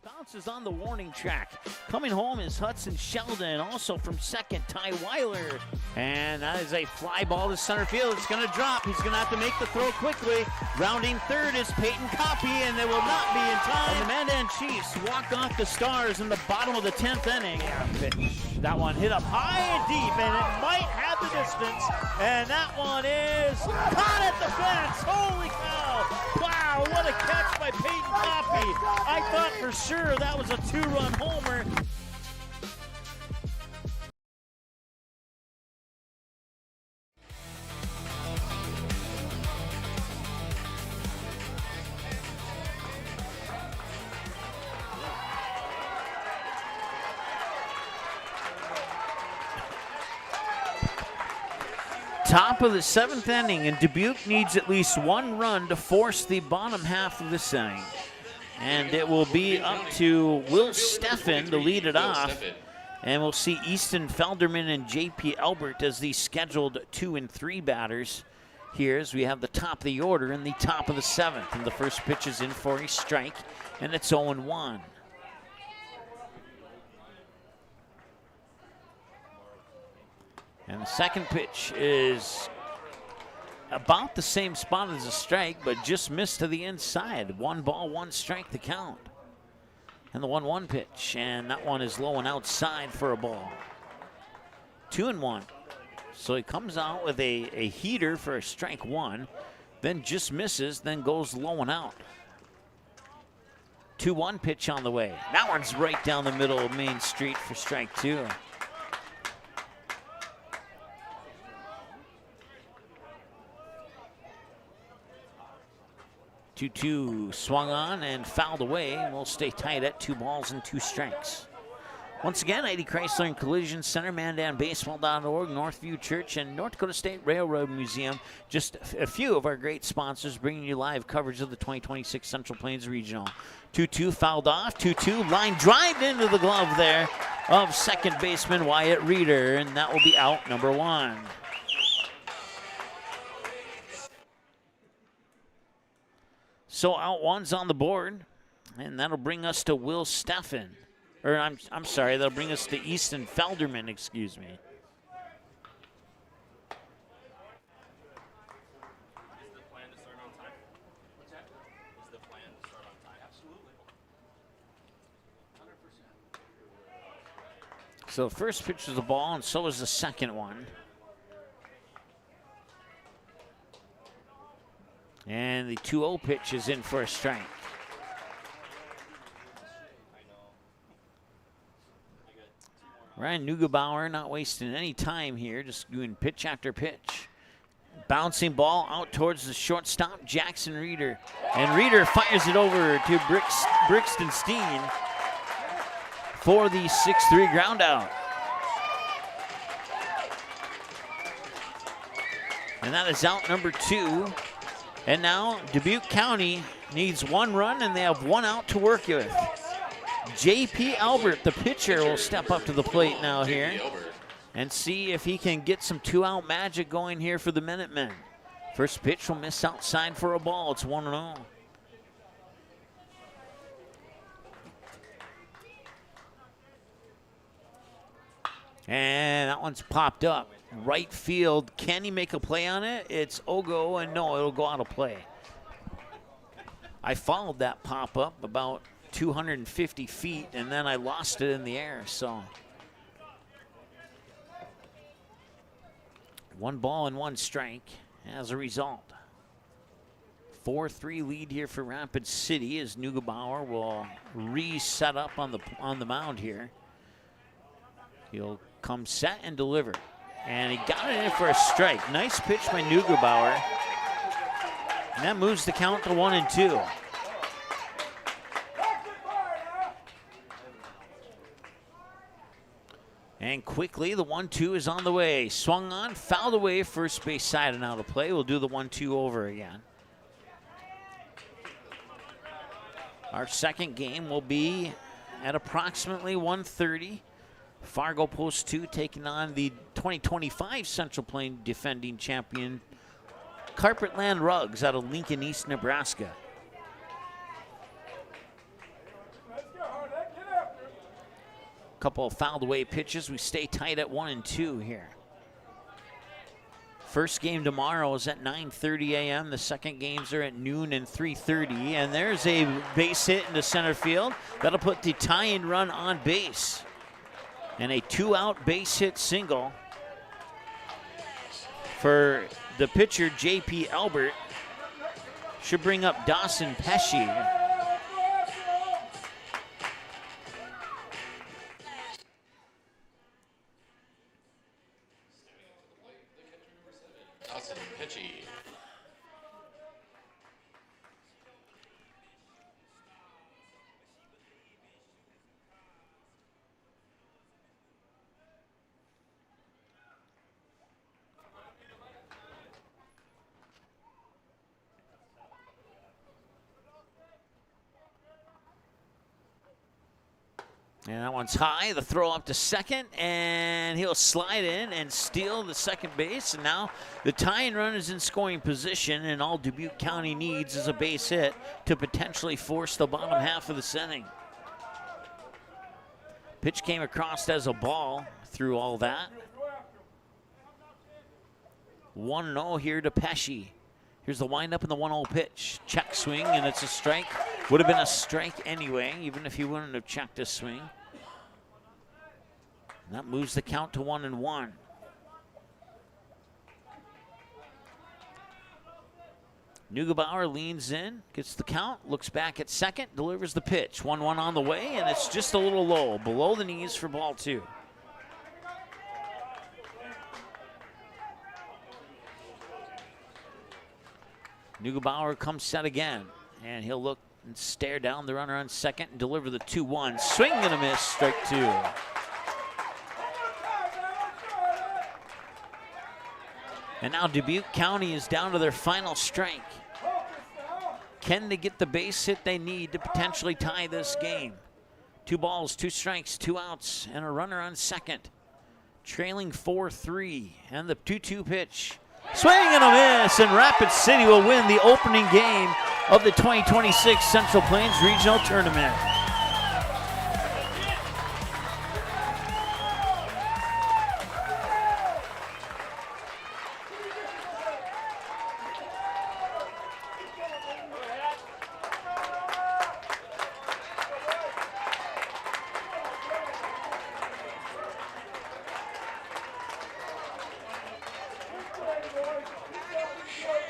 Bounces on the warning track. Coming home is Hudson Sheldon, also from second, Ty Weiler. And that is a fly ball to center field. It's going to drop. He's going to have to make the throw quickly. Rounding third is Peyton Coffey, and they will not be in time. And the Mandan Chiefs walk off the Stars in the bottom of the 10th inning. That one hit up high and deep, and it might have the distance. And that one is caught at the fence. Holy cow! Wow, what a catch by Peyton Coffey. I thought for sure that was a 2-run homer. Top of the 7th inning, and Dubuque needs at least 1 run to force the bottom half of this inning. And it will be up to Will Steffen to lead it off. And we'll see Easton Felderman and J.P. Albert as the scheduled 2 and 3 batters here, as we have the top of the order in the top of the 7th. And the first pitch is in for a strike, and it's 0-1. And the second pitch is about the same spot as a strike, but just missed to the inside. 1 ball, 1 strike to count. And the 1-1 pitch, and that one is low and outside for a ball. 2-1. So he comes out with a heater for a strike 1, then just misses, then goes low and out. 2-1 pitch on the way. That one's right down the middle of Main Street for strike 2. 2-2 swung on and fouled away, and we'll stay tight at 2 balls and 2 strikes. Once again, Heidi Chrysler and Collision Center, MandanBaseball.org, Northview Church, and North Dakota State Railroad Museum. Just a few of our great sponsors bringing you live coverage of the 2026 Central Plains Regional. 2-2 fouled off, 2-2 line drive into the glove there of second baseman Wyatt Reeder, and that will be out number 1. So out 1's on the board, and that'll bring us to Will Steffen. Or I'm sorry, that'll bring us to Easton Felderman, excuse me. Is the plan to start on time? What's that? Is the plan to start on time? Absolutely. 100%. So the first pitch was the ball, and so was the second one. And the 2-0 pitch is in for a strike. Ryan Neugebauer not wasting any time here, just doing pitch after pitch. Bouncing ball out towards the shortstop, Jackson Reeder. And Reeder fires it over to Brixton Steen for the 6-3 ground out. And that is out number 2. And now Dubuque County needs 1 run, and they have 1 out to work with. J.P. Albert, the pitcher, will step up to the plate now here and see if he can get some 2-out magic going here for the Minutemen. First pitch will miss outside for a ball. It's 1-0. And that one's popped up. Right field. Can he make a play on it? It's Ogo, and no, it'll go out of play. I followed that pop-up about 250 feet, and then I lost it in the air, so. 1 ball and 1 strike as a result. 4-3 lead here for Rapid City as Neugebauer will reset up on the mound here. He'll come set and deliver. And he got it in for a strike. Nice pitch by Neugebauer. And that moves the count to 1-2. And quickly, the 1-2 is on the way. Swung on, fouled away, first base side and out of play. We'll do the 1-2 over again. Our second game will be at approximately 1:30. Fargo Post 2 taking on the 2025 Central Plain defending champion Carpetland Rugs out of Lincoln East, Nebraska. Couple of fouled away pitches. We stay tight at 1-2 here. First game tomorrow is at 9:30 a.m. The second games are at noon and 3:30. And there's a base hit into center field. That'll put the tie-in run on base. And a 2-out base hit single for the pitcher, J.P. Albert. Should bring up Dawson Pesci. Dawson Pesci. And that one's high. The throw up to second, and he'll slide in and steal the second base. And now the tying run is in scoring position, and all Dubuque County needs is a base hit to potentially force the bottom half of the inning. Pitch came across as a ball through all that. 1-0 here to Pesci. Here's the windup and the 1-0 pitch. Check swing, and it's a strike. Would have been a strike anyway, even if he wouldn't have checked his swing. And that moves the count to 1-1. Neugebauer leans in, gets the count, looks back at second, delivers the pitch. 1-1 on the way, and it's just a little low, below the knees for ball 2. Neugebauer comes set again, and he'll look and stare down the runner on second and deliver the 2-1. Swing and a miss, strike 2. And now Dubuque County is down to their final strike. Can they get the base hit they need to potentially tie this game? 2 balls, 2 strikes, 2 outs, and a runner on second. Trailing 4-3, and the 2-2 pitch. Swing and a miss, and Rapid City will win the opening game of the 2026 Central Plains Regional Tournament.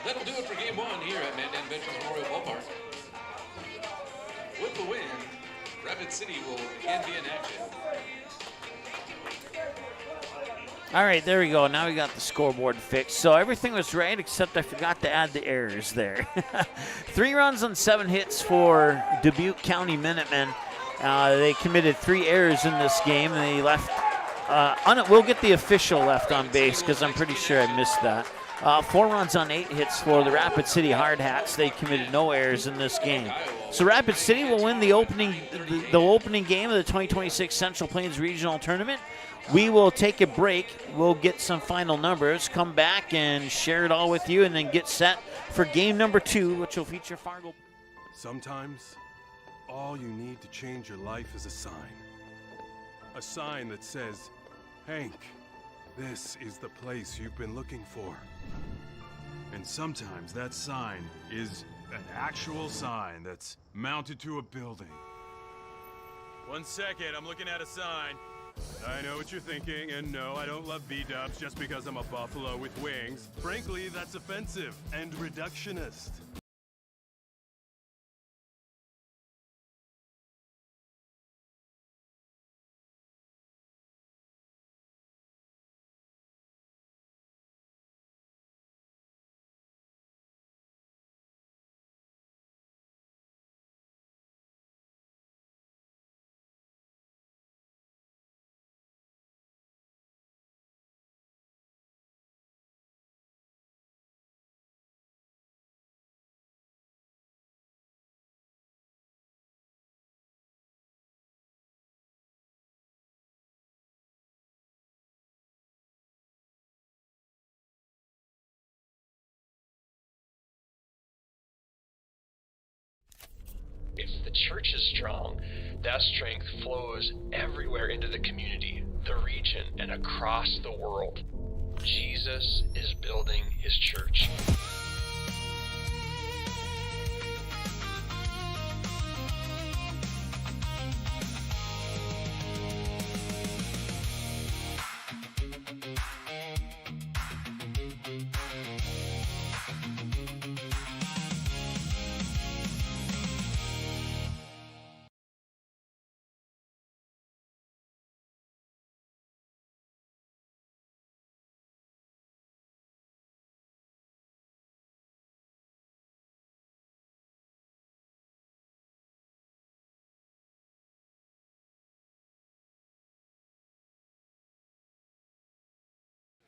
That'll do it for game 1 here at Mandan Veterans Memorial Ballpark. With the win, Rapid City will again be in action. All right, there we go. Now we got the scoreboard fixed. So everything was right, except I forgot to add the errors there. 3 runs on 7 hits for Dubuque County Minutemen. They committed 3 errors in this game, and they left. We'll get the official left on base because I'm pretty sure I missed that. 4 runs on 8 hits for the Rapid City Hard Hats. They committed no errors in this game. So Rapid City will win the opening game of the 2026 Central Plains Regional Tournament. We will take a break. We'll get some final numbers, come back and share it all with you, and then get set for game number 2, which will feature Fargo. Sometimes, all you need to change your life is a sign. A sign that says, Hank, this is the place you've been looking for. And sometimes that sign is an actual sign that's mounted to a building. 1 second, I'm looking at a sign. I know what you're thinking, and no, I don't love B-dubs just because I'm a buffalo with wings. Frankly, that's offensive and reductionist. If the church is strong, that strength flows everywhere into the community, the region, and across the world. Jesus is building his church.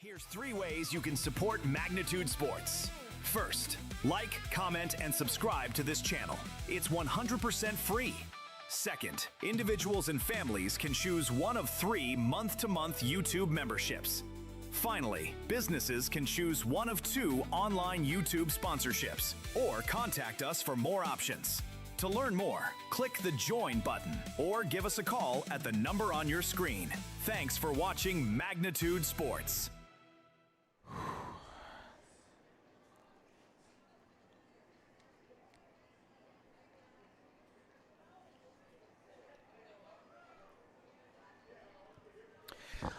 Here's 3 ways you can support Magnitude Sports. First, like, comment, and subscribe to this channel. It's 100% free. Second, individuals and families can choose one of 3 month-to-month YouTube memberships. Finally, businesses can choose one of 2 online YouTube sponsorships or contact us for more options. To learn more, click the Join button or give us a call at the number on your screen. Thanks for watching Magnitude Sports.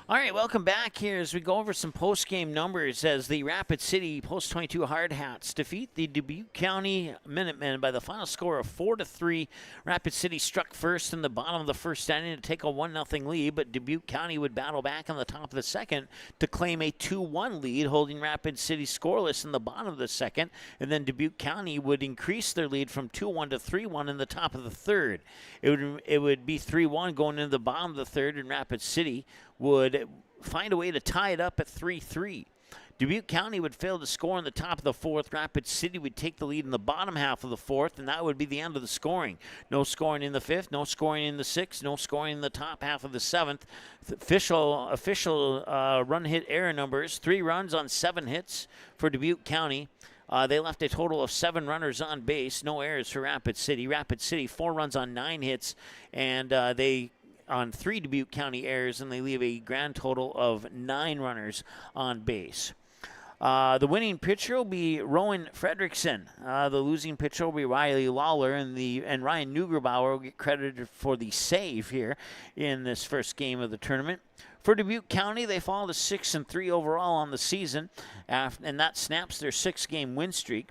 All right, welcome back here as we go over some post-game numbers as the Rapid City Post-22 Hard Hats defeat the Dubuque County Minutemen by the final score of 4-3. Rapid City struck first in the bottom of the first inning to take a 1-0 lead, but Dubuque County would battle back on the top of the second to claim a 2-1 lead, holding Rapid City scoreless in the bottom of the second, and then Dubuque County would increase their lead from 2-1 to 3-1 in the top of the third. It would be 3-1 going into the bottom of the third, and Rapid City would find a way to tie it up at 3-3. Dubuque County would fail to score in the top of the fourth. Rapid City would take the lead in the bottom half of the fourth, and that would be the end of the scoring. No scoring in the fifth, no scoring in the sixth, no scoring in the top half of the seventh. Official run hit error numbers: 3 runs on 7 hits for Dubuque County. They left a total of 7 runners on base, no errors for Rapid City. Rapid City 4 runs on 9 hits, and they on 3 Dubuque County errors, and they leave a grand total of 9 runners on base. The winning pitcher will be Rowan Fredrickson. The losing pitcher will be Riley Lawler, and Ryan Neugerbauer will get credited for the save here in this first game of the tournament. For Dubuque County, they fall to 6-3 overall on the season, and that snaps their 6-game win streak.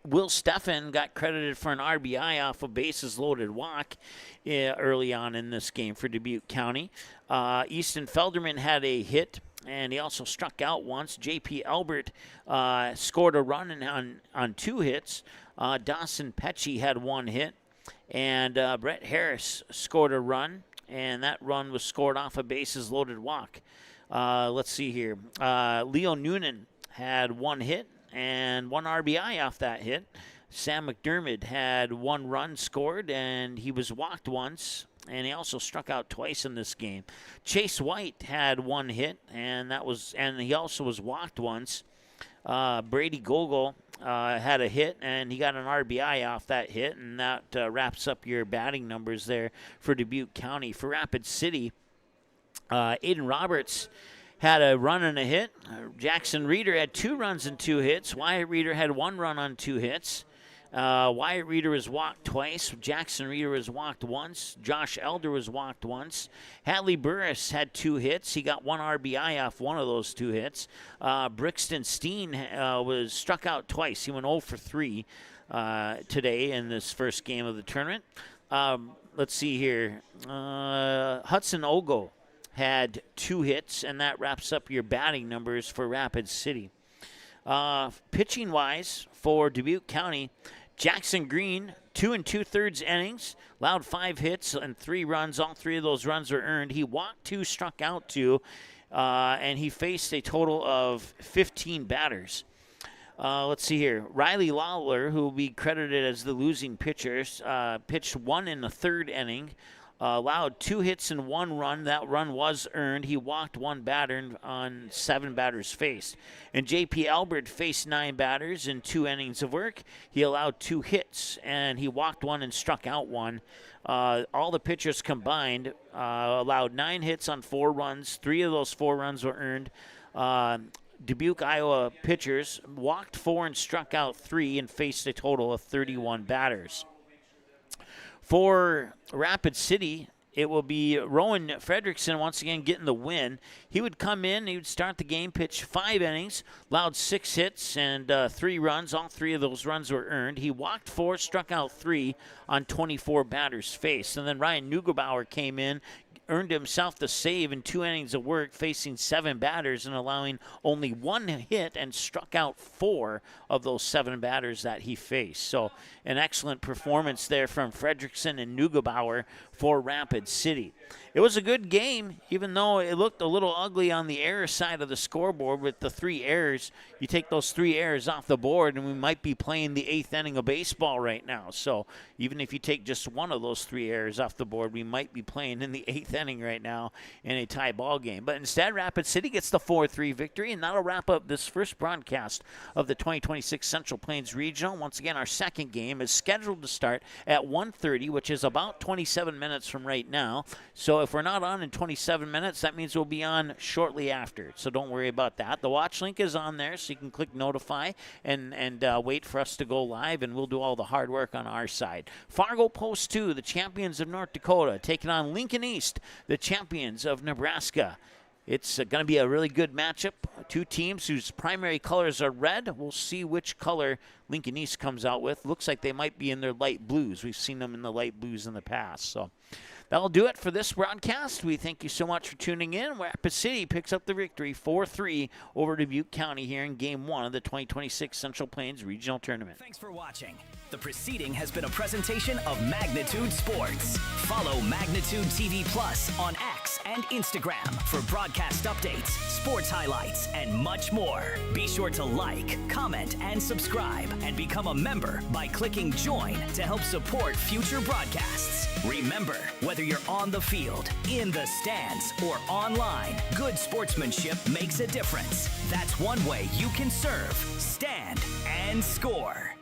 Will Steffen got credited for an RBI off a bases-loaded walk early on in this game for Dubuque County. Easton Felderman had a hit, and he also struck out once. J.P. Albert scored a run on 2 hits. Dawson Pecci had 1 hit, and Brett Harris scored a run, and that run was scored off a bases-loaded walk. Let's see here. Leo Noonan had 1 hit and 1 RBI off that hit. Sam McDermott had 1 run scored, and he was walked once, and he also struck out twice in this game. Chase White had 1 hit, and he also was walked once. Brady Gogol had a hit, and he got an RBI off that hit, and that wraps up your batting numbers there for Dubuque County. For Rapid City, Aiden Roberts had a run and a hit. Jackson Reeder had 2 runs and 2 hits. Wyatt Reeder had 1 run on 2 hits. Wyatt Reeder was walked twice. Jackson Reeder was walked once. Josh Elder was walked once. Hadley Burris had 2 hits. He got 1 RBI off one of those 2 hits. Brixton Steen was struck out twice. He went 0 for 3 today in this first game of the tournament. Let's see here. Hudson Ogo had 2 hits, and that wraps up your batting numbers for Rapid City. Pitching-wise, for Dubuque County, Jackson Green, 2 2/3 innings, allowed 5 hits and 3 runs. All 3 of those runs were earned. He walked 2, struck out 2, and he faced a total of 15 batters. Let's see here. Riley Lawler, who will be credited as the losing pitcher, pitched 1 in the 3rd inning. Allowed 2 hits and 1 run. That run was earned. He walked 1 batter on 7 batters faced. And J.P. Albert faced 9 batters in 2 innings of work. He allowed 2 hits, and he walked 1 and struck out 1. All the pitchers combined allowed 9 hits on 4 runs. 3 of those 4 runs were earned. Dubuque, Iowa pitchers walked 4 and struck out 3 and faced a total of 31 batters. For Rapid City, it will be Rowan Fredrickson once again getting the win. He would come in, he would start the game, pitch 5 innings, allowed 6 hits and 3 runs. All 3 of those runs were earned. He walked 4, struck out 3 on 24 batters faced. And then Ryan Neugerbauer came in, earned himself the save in 2 innings of work, facing 7 batters and allowing only 1 hit, and struck out 4 of those 7 batters that he faced. So an excellent performance there from Fredrickson and Neugebauer for Rapid City. it was a good game, even though it looked a little ugly on the error side of the scoreboard with the 3 errors. You take those 3 errors off the board, and we might be playing the 8th inning of baseball right now. So even if you take just one of those 3 errors off the board, we might be playing in the 8th inning right now in a tie ball game. But instead, Rapid City gets the 4-3 victory, and that'll wrap up this first broadcast of the 2026 Central Plains Regional. Once again, our second game is scheduled to start at 1:30, which is about 27 minutes from right now. So if we're not on in 27 minutes, that means we'll be on shortly after. So don't worry about that. The watch link is on there, so you can click notify and wait for us to go live, and we'll do all the hard work on our side. Fargo Post 2, the champions of North Dakota, taking on Lincoln East, the champions of Nebraska. It's going to be a really good matchup. 2 teams whose primary colors are red. We'll see which color Lincoln East comes out with. Looks like they might be in their light blues. We've seen them in the light blues in the past. So that'll do it for this broadcast. We thank you so much for tuning in. Rapid City picks up the victory 4-3 over Dubuque County here in Game 1 of the 2026 Central Plains Regional Tournament. Thanks for watching. The proceeding has been a presentation of Magnitude Sports. Follow Magnitude TV Plus on X and Instagram for broadcast updates, sports highlights, and much more. Be sure to like, comment, and subscribe, and become a member by clicking join to help support future broadcasts. Remember, whether you're on the field, in the stands, or online, good sportsmanship makes a difference. That's one way you can serve, stand, and score.